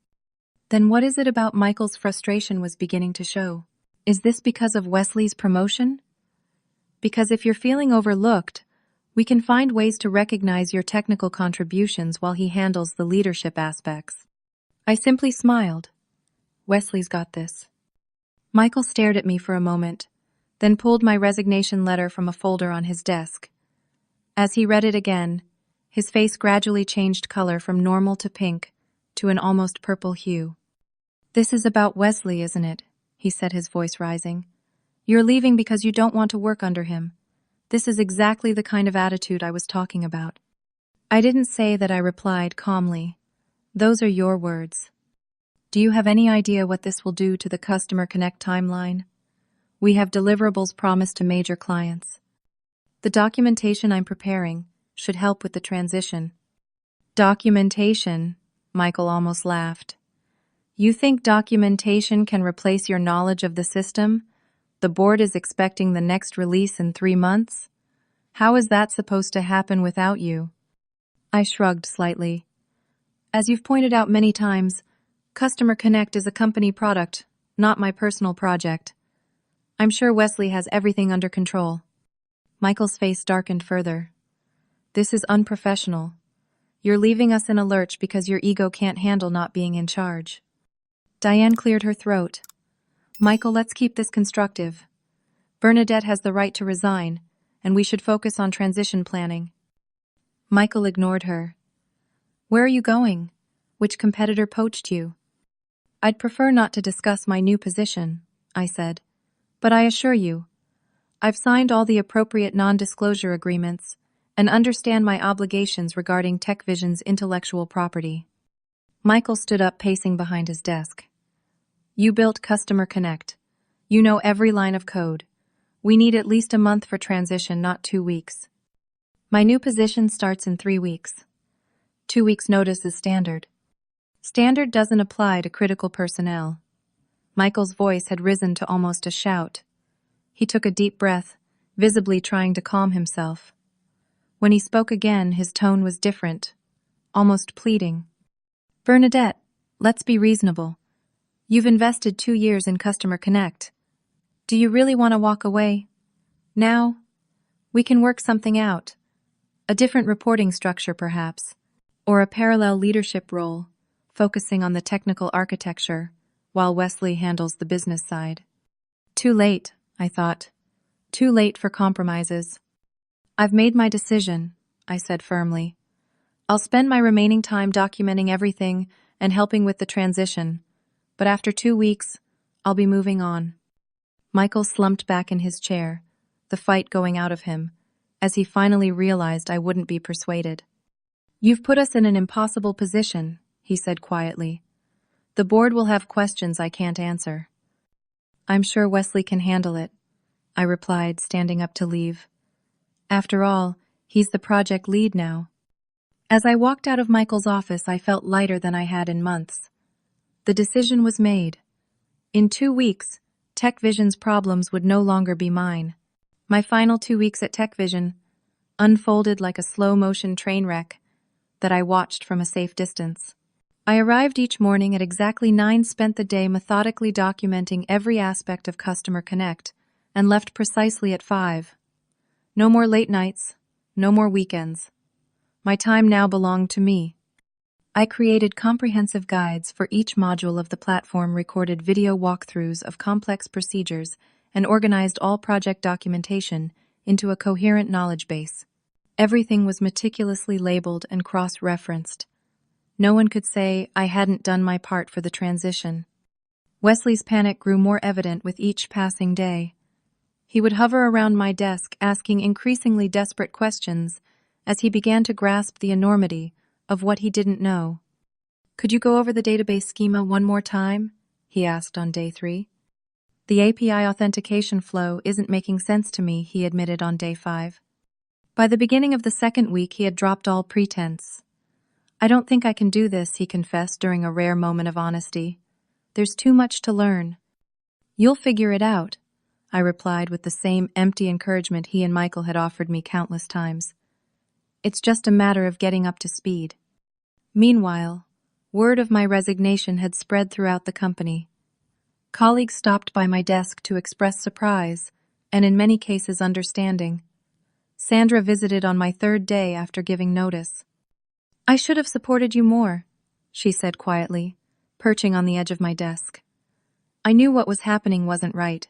"Then what is it about?" Michael's frustration was beginning to show. "Is this because of Wesley's promotion? Because if you're feeling overlooked, we can find ways to recognize your technical contributions while he handles the leadership aspects." I simply smiled. "Wesley's got this." Michael stared at me for a moment, then pulled my resignation letter from a folder on his desk. As he read it again, his face gradually changed color from normal to pink to an almost purple hue. "This is about Wesley, isn't it?" he said, his voice rising. "You're leaving because you don't want to work under him. This is exactly the kind of attitude I was talking about." "I didn't say that," I replied calmly. "Those are your words. Do you have any idea what this will do to the Customer Connect timeline? We have deliverables promised to major clients. The documentation I'm preparing should help with the transition." "Documentation?" Michael almost laughed. "You think documentation can replace your knowledge of the system? The board is expecting the next release in 3 months. How is that supposed to happen without you?" I shrugged slightly. "As you've pointed out many times, Customer Connect is a company product, not my personal project. I'm sure Wesley has everything under control." Michael's face darkened further. "This is unprofessional. You're leaving us in a lurch because your ego can't handle not being in charge. Diane cleared her throat. Michael, let's keep this constructive. Bernadette has the right to resign, and we should focus on transition planning. Michael ignored her. Where are you going? Which competitor poached you? I'd prefer not to discuss my new position, I said. But I assure you, I've signed all the appropriate non-disclosure agreements and understand my obligations regarding TechVision's intellectual property. Michael stood up, pacing behind his desk. You built Customer Connect. You know every line of code. We need at least a month for transition, not 2 weeks. My new position starts in 3 weeks. 2 weeks' notice is standard. Standard doesn't apply to critical personnel. Michael's voice had risen to almost a shout. He took a deep breath, visibly trying to calm himself. When he spoke again, his tone was different, almost pleading. Bernadette, let's be reasonable. You've invested 2 years in Customer Connect. Do you really want to walk away? Now? We can work something out. A different reporting structure, perhaps. Or a parallel leadership role, focusing on the technical architecture, while Wesley handles the business side. Too late, I thought. Too late for compromises. I've made my decision, I said firmly. I'll spend my remaining time documenting everything and helping with the transition, but after 2 weeks, I'll be moving on. Michael slumped back in his chair, the fight going out of him, as he finally realized I wouldn't be persuaded. You've put us in an impossible position, he said quietly. The board will have questions I can't answer. I'm sure Wesley can handle it, I replied, standing up to leave. After all, he's the project lead now. As I walked out of Michael's office, I felt lighter than I had in months. The decision was made. In 2 weeks, TechVision's problems would no longer be mine. My final 2 weeks at TechVision unfolded like a slow-motion train wreck that I watched from a safe distance. I arrived each morning at exactly 9, spent the day methodically documenting every aspect of Customer Connect, and left precisely at 5. No more late nights, no more weekends. My time now belonged to me. I created comprehensive guides for each module of the platform, recorded video walkthroughs of complex procedures, and organized all project documentation into a coherent knowledge base. Everything was meticulously labeled and cross-referenced. No one could say I hadn't done my part for the transition. Wesley's panic grew more evident with each passing day. He would hover around my desk, asking increasingly desperate questions as he began to grasp the enormity of what he didn't know. Could you go over the database schema one more time? He asked on day 3. The API authentication flow isn't making sense to me, he admitted on day 5. By the beginning of the 2nd week, he had dropped all pretense. I don't think I can do this, he confessed during a rare moment of honesty. There's too much to learn. You'll figure it out, I replied with the same empty encouragement he and Michael had offered me countless times. It's just a matter of getting up to speed. Meanwhile, word of my resignation had spread throughout the company. Colleagues stopped by my desk to express surprise, and in many cases understanding. Sandra visited on my 3rd day after giving notice. I should have supported you more, she said quietly, perching on the edge of my desk. I knew what was happening wasn't right.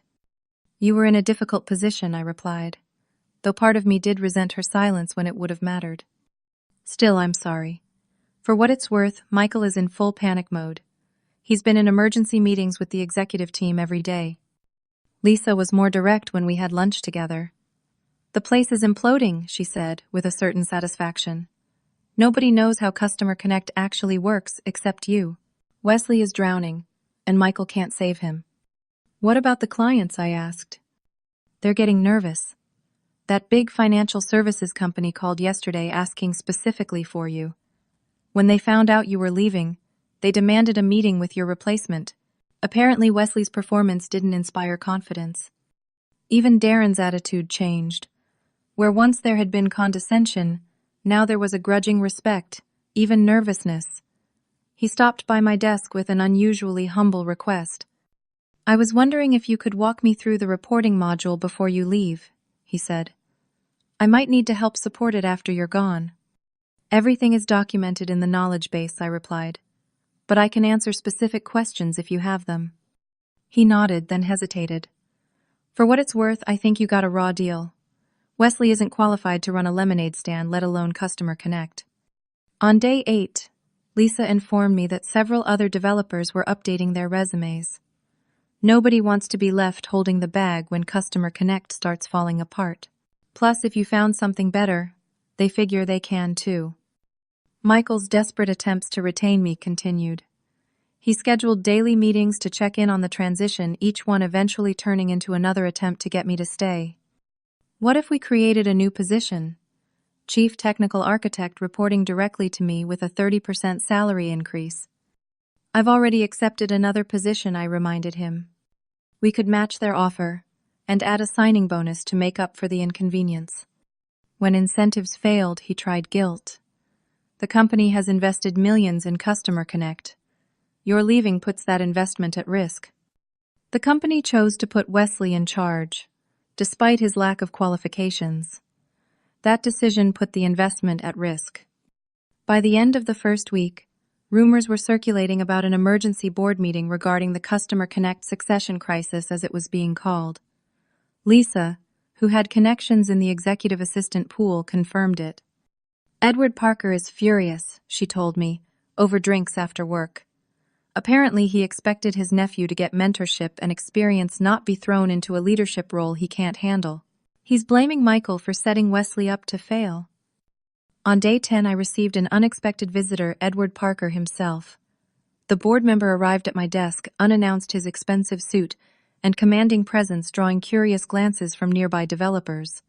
You were in a difficult position, I replied, though part of me did resent her silence when it would have mattered. Still, I'm sorry. For what it's worth, Michael is in full panic mode. He's been in emergency meetings with the executive team every day. Lisa was more direct when we had lunch together. The place is imploding, she said, with a certain satisfaction. Nobody knows how Customer Connect actually works except you. Wesley is drowning, and Michael can't save him. What about the clients? I asked. They're getting nervous. That big financial services company called yesterday asking specifically for you. When they found out you were leaving, they demanded a meeting with your replacement. Apparently, Wesley's performance didn't inspire confidence. Even Darren's attitude changed. Where once there had been condescension, now there was a grudging respect, even nervousness. He stopped by my desk with an unusually humble request. I was wondering if you could walk me through the reporting module before you leave, he said. I might need to help support it after you're gone. Everything is documented in the knowledge base, I replied. But I can answer specific questions if you have them. He nodded, then hesitated. For what it's worth, I think you got a raw deal. Wesley isn't qualified to run a lemonade stand, let alone customer connect. On day 8, Lisa informed me that several other developers were updating their resumes. Nobody wants to be left holding the bag when customer connect starts falling apart. Plus, if you found something better, they figure they can too. Michael's desperate attempts to retain me continued. He scheduled daily meetings to check in on the transition, each one eventually turning into another attempt to get me to stay. What if we created a new position? Chief Technical Architect, reporting directly to me with a 30% salary increase. I've already accepted another position, I reminded him. We could match their offer and add a signing bonus to make up for the inconvenience. When incentives failed, he tried guilt. The company has invested millions in Customer Connect. Your leaving puts that investment at risk. The company chose to put Wesley in charge, despite his lack of qualifications. That decision put the investment at risk. By the end of the first week, rumors were circulating about an emergency board meeting regarding the Customer Connect succession crisis, as it was being called. Lisa, who had connections in the executive assistant pool, confirmed it. Edward Parker is furious, she told me, over drinks after work. Apparently, he expected his nephew to get mentorship and experience, not be thrown into a leadership role he can't handle. He's blaming Michael for setting Wesley up to fail. On day 10, I received an unexpected visitor, Edward Parker himself. The board member arrived at my desk, unannounced, his expensive suit and commanding presence drawing curious glances from nearby developers.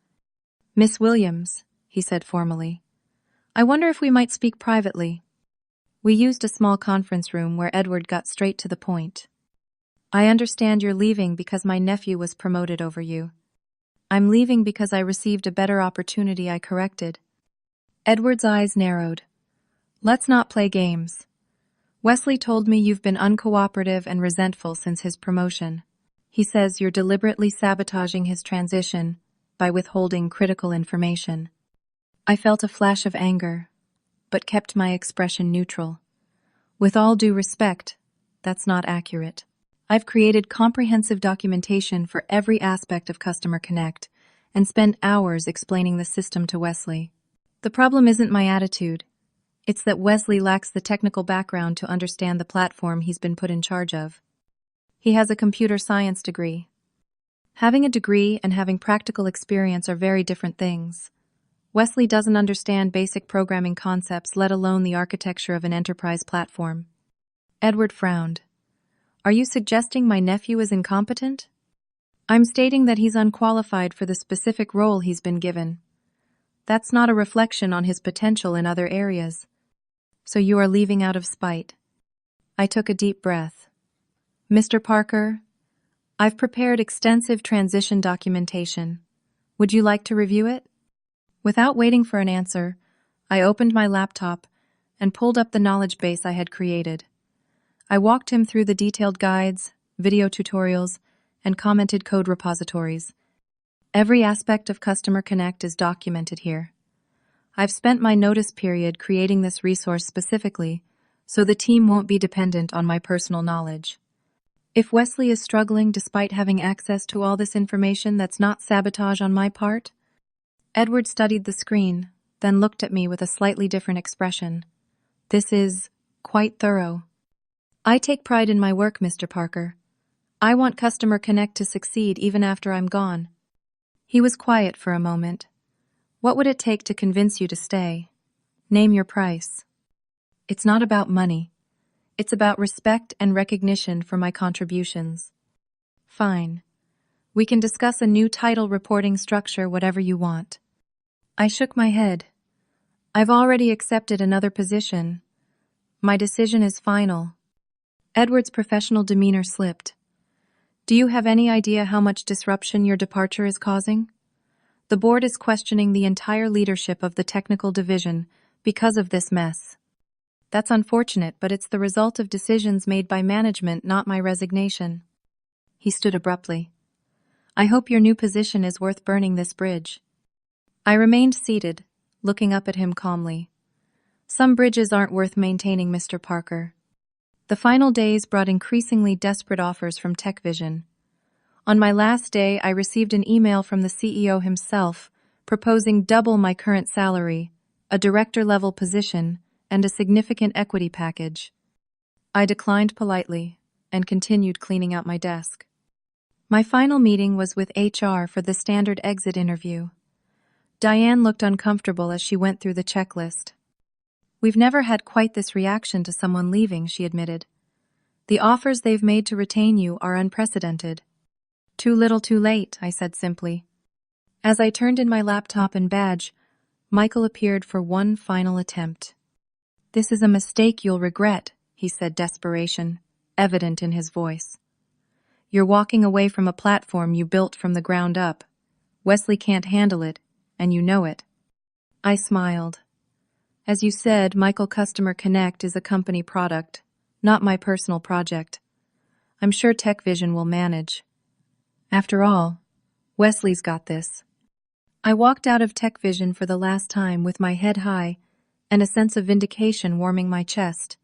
Miss Williams, he said formally, I wonder if we might speak privately. We used a small conference room where Edward got straight to the point. I understand you're leaving because my nephew was promoted over you. I'm leaving because I received a better opportunity, I corrected. Edward's eyes narrowed. Let's not play games. Wesley told me you've been uncooperative and resentful since his promotion. He says you're deliberately sabotaging his transition by withholding critical information. I felt a flash of anger, but kept my expression neutral. With all due respect, that's not accurate. I've created comprehensive documentation for every aspect of Customer Connect and spent hours explaining the system to Wesley. The problem isn't my attitude. It's that Wesley lacks the technical background to understand the platform he's been put in charge of. He has a computer science degree. Having a degree and having practical experience are very different things. Wesley doesn't understand basic programming concepts, let alone the architecture of an enterprise platform. Edward frowned. Are you suggesting my nephew is incompetent? I'm stating that he's unqualified for the specific role he's been given. That's not a reflection on his potential in other areas. So you are leaving out of spite. I took a deep breath. Mr. Parker, I've prepared extensive transition documentation. Would you like to review it? Without waiting for an answer, I opened my laptop and pulled up the knowledge base I had created. I walked him through the detailed guides, video tutorials, and commented code repositories. Every aspect of Customer Connect is documented here. I've spent my notice period creating this resource specifically so the team won't be dependent on my personal knowledge. If Wesley is struggling despite having access to all this information, that's not sabotage on my part. Edward studied the screen, then looked at me with a slightly different expression. This is quite thorough. I take pride in my work, Mr. Parker. I want Customer Connect to succeed even after I'm gone. He was quiet for a moment. What would it take to convince you to stay? Name your price. It's not about money. It's about respect and recognition for my contributions. Fine. We can discuss a new title reporting structure, whatever you want. I shook my head. I've already accepted another position. My decision is final. Edward's professional demeanor slipped. Do you have any idea how much disruption your departure is causing? The board is questioning the entire leadership of the technical division because of this mess. That's unfortunate, but it's the result of decisions made by management, not my resignation. He stood abruptly. I hope your new position is worth burning this bridge. I remained seated, looking up at him calmly. Some bridges aren't worth maintaining, Mr. Parker. The final days brought increasingly desperate offers from TechVision. On my last day, I received an email from the CEO himself proposing double my current salary, a director-level position, and a significant equity package. I declined politely and continued cleaning out my desk. My final meeting was with HR for the standard exit interview. Diane looked uncomfortable as she went through the checklist. "We've never had quite this reaction to someone leaving," she admitted. "The offers they've made to retain you are unprecedented." "Too little too late," I said simply. As I turned in my laptop and badge, Michael appeared for one final attempt. "This is a mistake you'll regret," he said, desperation evident in his voice. "You're walking away from a platform you built from the ground up. Wesley can't handle it, and you know it." I smiled. "As you said, Michael Customer Connect is a company product, not my personal project. I'm sure TechVision will manage. After all, Wesley's got this." I walked out of TechVision for the last time with my head high and a sense of vindication warming my chest.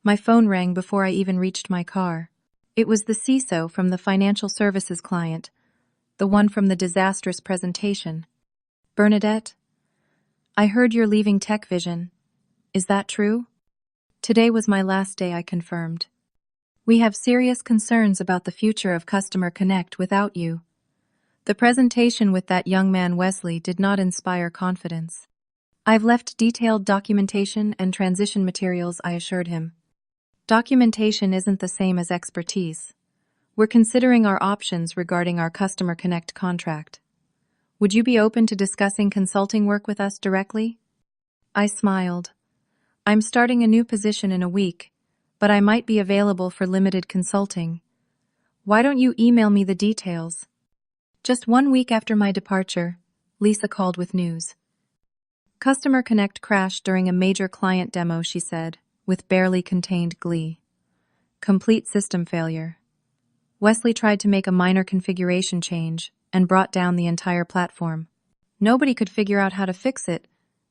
My phone rang before I even reached my car. It was the CISO from the financial services client, the one from the disastrous presentation. "Bernadette, I heard you're leaving TechVision. Is that true?" "Today was my last day," I confirmed. "We have serious concerns about the future of Customer Connect without you." The presentation with that young man Wesley did not inspire confidence. "I've left detailed documentation and transition materials," I assured him. "Documentation isn't the same as expertise. We're considering our options regarding our Customer Connect contract. Would you be open to discussing consulting work with us directly?" I smiled. "I'm starting a new position in a week, but I might be available for limited consulting. Why don't you email me the details?" Just 1 week after my departure, Lisa called with news. "Customer Connect crashed during a major client demo," she said, with barely contained glee. "Complete system failure. Wesley tried to make a minor configuration change and brought down the entire platform. Nobody could figure out how to fix it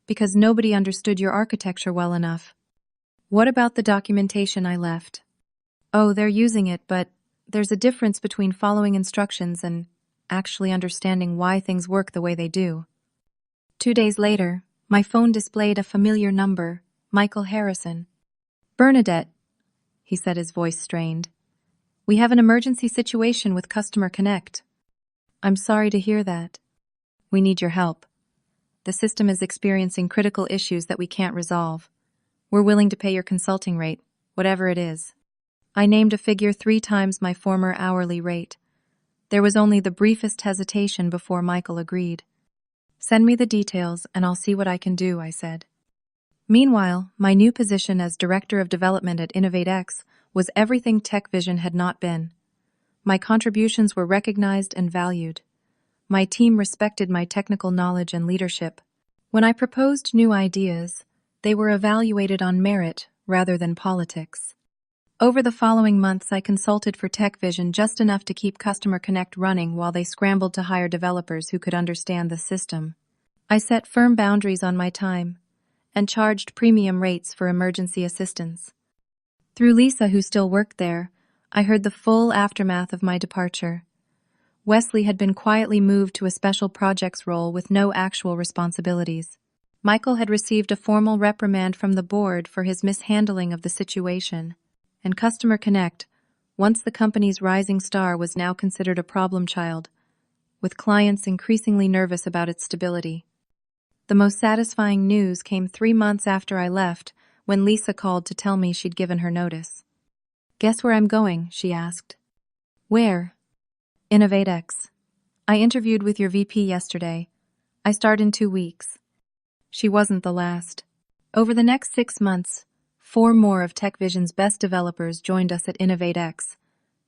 because nobody understood your architecture well enough." "What about the documentation I left?" "Oh, they're using it, but there's a difference between following instructions and actually understanding why things work the way they do." 2 days later, my phone displayed a familiar number, Michael Harrison. "Bernadette," he said, his voice strained. "We have an emergency situation with Customer Connect." "I'm sorry to hear that. We need your help. The system is experiencing critical issues that we can't resolve. We're willing to pay your consulting rate, whatever it is." I named a figure 3 times my former hourly rate. There was only the briefest hesitation before Michael agreed. "Send me the details and I'll see what I can do," I said. Meanwhile, my new position as Director of Development at InnovateX was everything TechVision had not been. My contributions were recognized and valued. My team respected my technical knowledge and leadership. When I proposed new ideas, they were evaluated on merit rather than politics. Over the following months, I consulted for TechVision just enough to keep Customer Connect running while they scrambled to hire developers who could understand the system. I set firm boundaries on my time and charged premium rates for emergency assistance. Through Lisa, who still worked there, I heard the full aftermath of my departure. Wesley had been quietly moved to a special projects role with no actual responsibilities. Michael had received a formal reprimand from the board for his mishandling of the situation. And Customer Connect, once the company's rising star, was now considered a problem child, with clients increasingly nervous about its stability. The most satisfying news came 3 months after I left, when Lisa called to tell me she'd given her notice. "Guess where I'm going?" she asked. "Where?" "InnovateX. I interviewed with your VP yesterday. I start in 2 weeks." She wasn't the last. Over the next 6 months, 4 more of TechVision's best developers joined us at InnovateX,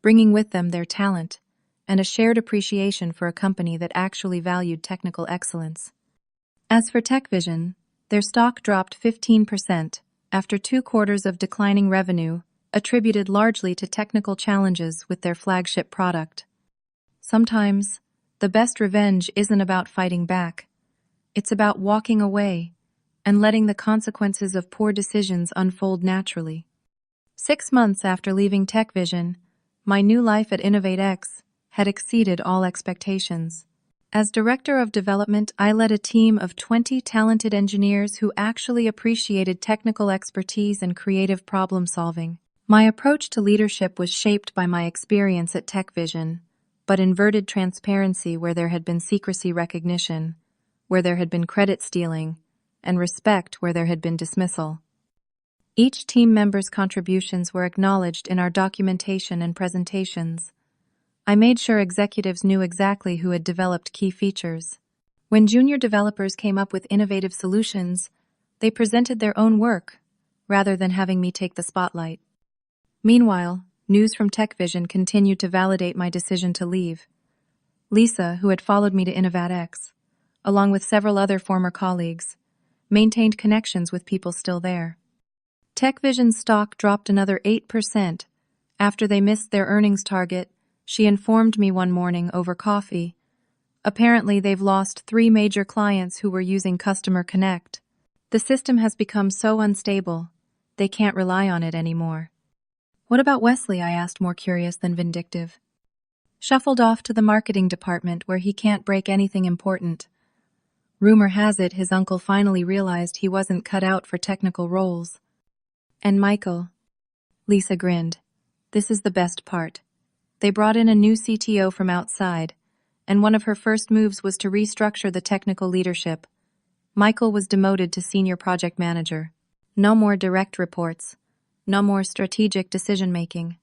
bringing with them their talent and a shared appreciation for a company that actually valued technical excellence. As for TechVision, their stock dropped 15% after 2 quarters of declining revenue, attributed largely to technical challenges with their flagship product. Sometimes, the best revenge isn't about fighting back. It's about walking away and letting the consequences of poor decisions unfold naturally. 6 months after leaving TechVision, my new life at InnovateX had exceeded all expectations. As Director of Development, I led a team of 20 talented engineers who actually appreciated technical expertise and creative problem-solving. My approach to leadership was shaped by my experience at TechVision, but inverted transparency where there had been secrecy recognition, where there had been credit stealing, and respect where there had been dismissal. Each team member's contributions were acknowledged in our documentation and presentations. I made sure executives knew exactly who had developed key features. When junior developers came up with innovative solutions, they presented their own work, rather than having me take the spotlight. Meanwhile, news from TechVision continued to validate my decision to leave. Lisa, who had followed me to InnovateX, along with several other former colleagues, maintained connections with people still there. TechVision's stock dropped another 8% after they missed their earnings target. She informed me one morning over coffee. Apparently, they've lost 3 major clients who were using Customer Connect. The system has become so unstable, they can't rely on it anymore. What about Wesley? I asked, more curious than vindictive. Shuffled off to the marketing department where he can't break anything important. Rumor has it his uncle finally realized he wasn't cut out for technical roles. And Michael? Lisa grinned. This is the best part. They brought in a new CTO from outside, and one of her first moves was to restructure the technical leadership. Michael was demoted to senior project manager. No more direct reports. No more strategic decision-making.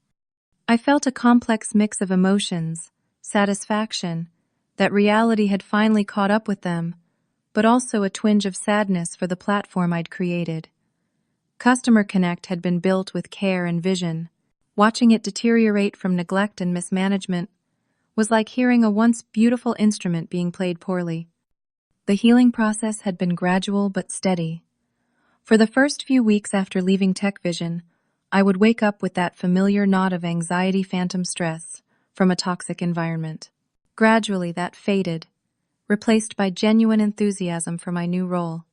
I felt a complex mix of emotions, satisfaction, that reality had finally caught up with them, but also a twinge of sadness for the platform I'd created. Customer Connect had been built with care and vision. Watching it deteriorate from neglect and mismanagement was like hearing a once beautiful instrument being played poorly. The healing process had been gradual but steady. For the first few weeks after leaving TechVision, I would wake up with that familiar knot of anxiety phantom stress from a toxic environment. Gradually, that faded, replaced by genuine enthusiasm for my new role.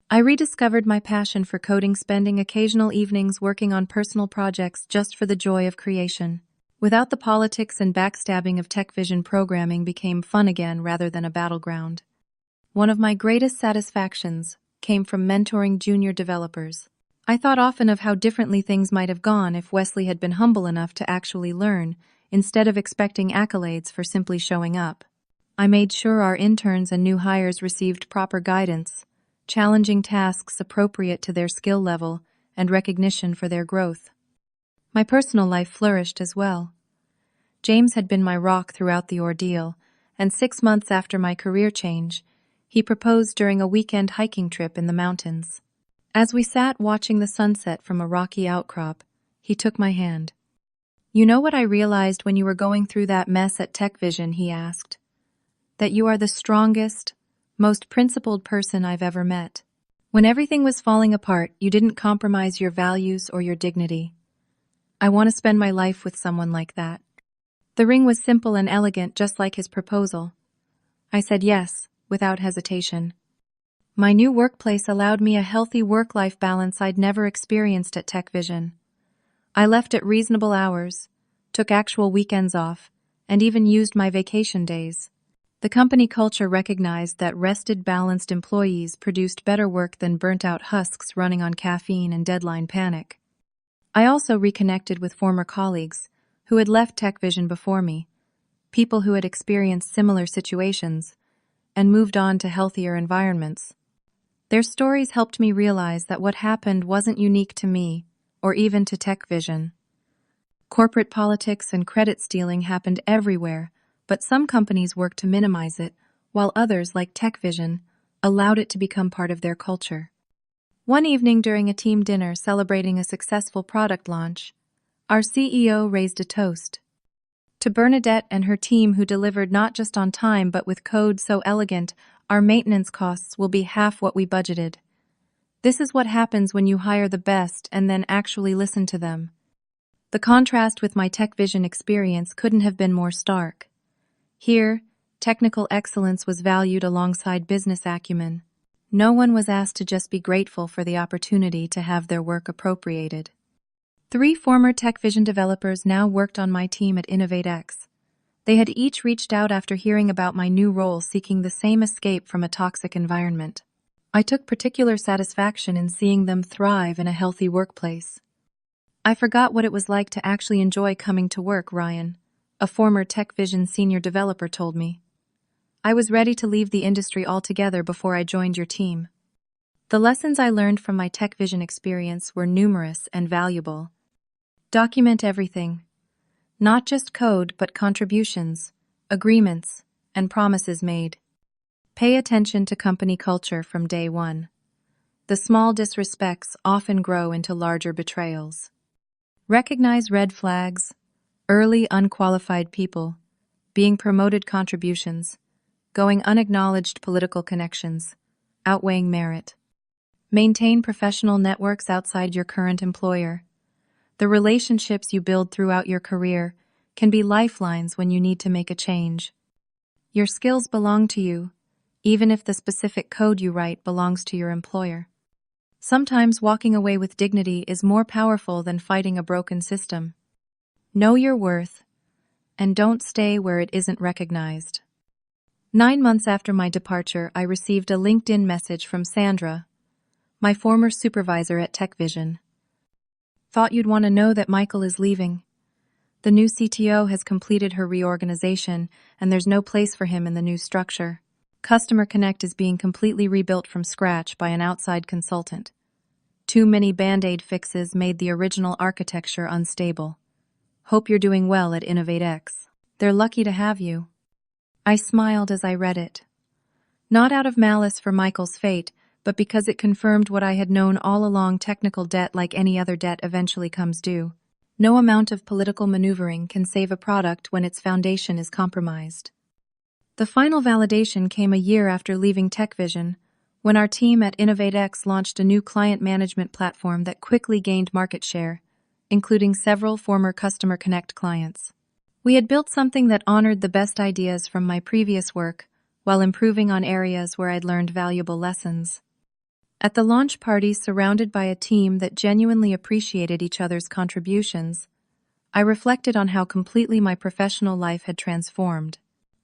I rediscovered my passion for coding, spending occasional evenings working on personal projects just for the joy of creation. Without the politics and backstabbing of TechVision, programming became fun again rather than a battleground. One of my greatest satisfactions came from mentoring junior developers. I thought often of how differently things might have gone if Wesley had been humble enough to actually learn, instead of expecting accolades for simply showing up. I made sure our interns and new hires received proper guidance, challenging tasks appropriate to their skill level, and recognition for their growth. My personal life flourished as well. James had been my rock throughout the ordeal, and 6 months after my career change, he proposed during a weekend hiking trip in the mountains. As we sat watching the sunset from a rocky outcrop, he took my hand. "You know what I realized when you were going through that mess at TechVision?" he asked. "That you are the strongest, most principled person I've ever met. When everything was falling apart, you didn't compromise your values or your dignity. I want to spend my life with someone like that." The ring was simple and elegant, just like his proposal. I said yes, without hesitation. My new workplace allowed me a healthy work-life balance I'd never experienced at TechVision. I left at reasonable hours, took actual weekends off, and even used my vacation days. The company culture recognized that rested, balanced employees produced better work than burnt-out husks running on caffeine and deadline panic. I also reconnected with former colleagues who had left TechVision before me, people who had experienced similar situations and moved on to healthier environments. Their stories helped me realize that what happened wasn't unique to me or even to TechVision. Corporate politics and credit stealing happened everywhere, but some companies worked to minimize it, while others, like TechVision, allowed it to become part of their culture. One evening during a team dinner celebrating a successful product launch, our CEO raised a toast to Bernadette and her team, who delivered not just on time but with code so elegant our maintenance costs will be half what we budgeted. This is what happens when you hire the best and then actually listen to them. The contrast with my TechVision experience couldn't have been more stark. Here, technical excellence was valued alongside business acumen. No one was asked to just be grateful for the opportunity to have their work appropriated. 3 former TechVision developers now worked on my team at InnovateX. They had each reached out after hearing about my new role, seeking the same escape from a toxic environment. I took particular satisfaction in seeing them thrive in a healthy workplace. I forgot what it was like to actually enjoy coming to work, Ryan, a former TechVision senior developer told me. I was ready to leave the industry altogether before I joined your team. The lessons I learned from my TechVision experience were numerous and valuable. Document everything. Not just code, but contributions, agreements, and promises made. Pay attention to company culture from day one. The small disrespects often grow into larger betrayals. Recognize red flags, early unqualified people, being promoted contributions, going unacknowledged political connections, outweighing merit. Maintain professional networks outside your current employer. The relationships you build throughout your career can be lifelines when you need to make a change. Your skills belong to you, even if the specific code you write belongs to your employer. Sometimes walking away with dignity is more powerful than fighting a broken system. Know your worth, and don't stay where it isn't recognized. 9 months after my departure, I received a LinkedIn message from Sandra, my former supervisor at TechVision. Thought you'd want to know that Michael is leaving. The new CTO has completed her reorganization, and there's no place for him in the new structure. Customer Connect is being completely rebuilt from scratch by an outside consultant. Too many Band-Aid fixes made the original architecture unstable. Hope you're doing well at InnovateX. They're lucky to have you. I smiled as I read it. Not out of malice for Michael's fate, but because it confirmed what I had known all along: technical debt, like any other debt, eventually comes due. No amount of political maneuvering can save a product when its foundation is compromised. The final validation came a year after leaving TechVision, when our team at InnovateX launched a new client management platform that quickly gained market share, including several former Customer Connect clients. We had built something that honored the best ideas from my previous work, while improving on areas where I'd learned valuable lessons. At the launch party, surrounded by a team that genuinely appreciated each other's contributions, I reflected on how completely my professional life had transformed.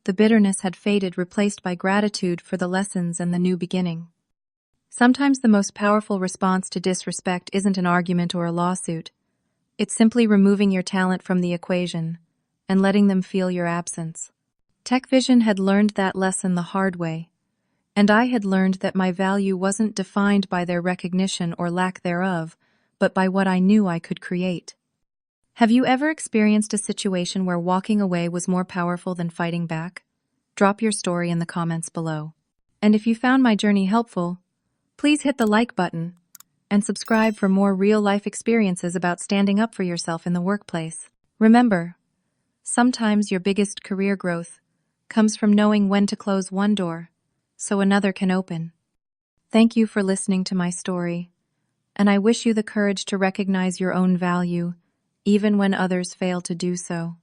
The bitterness had faded, replaced by gratitude for the lessons and the new beginning. Sometimes the most powerful response to disrespect isn't an argument or a lawsuit. It's simply removing your talent from the equation and letting them feel your absence. TechVision had learned that lesson the hard way, and I had learned that my value wasn't defined by their recognition or lack thereof, but by what I knew I could create. Have you ever experienced a situation where walking away was more powerful than fighting back? Drop your story in the comments below. And if you found my journey helpful, please hit the like button and subscribe for more real-life experiences about standing up for yourself in the workplace. Remember, sometimes your biggest career growth comes from knowing when to close one door so another can open. Thank you for listening to my story, and I wish you the courage to recognize your own value, even when others fail to do so.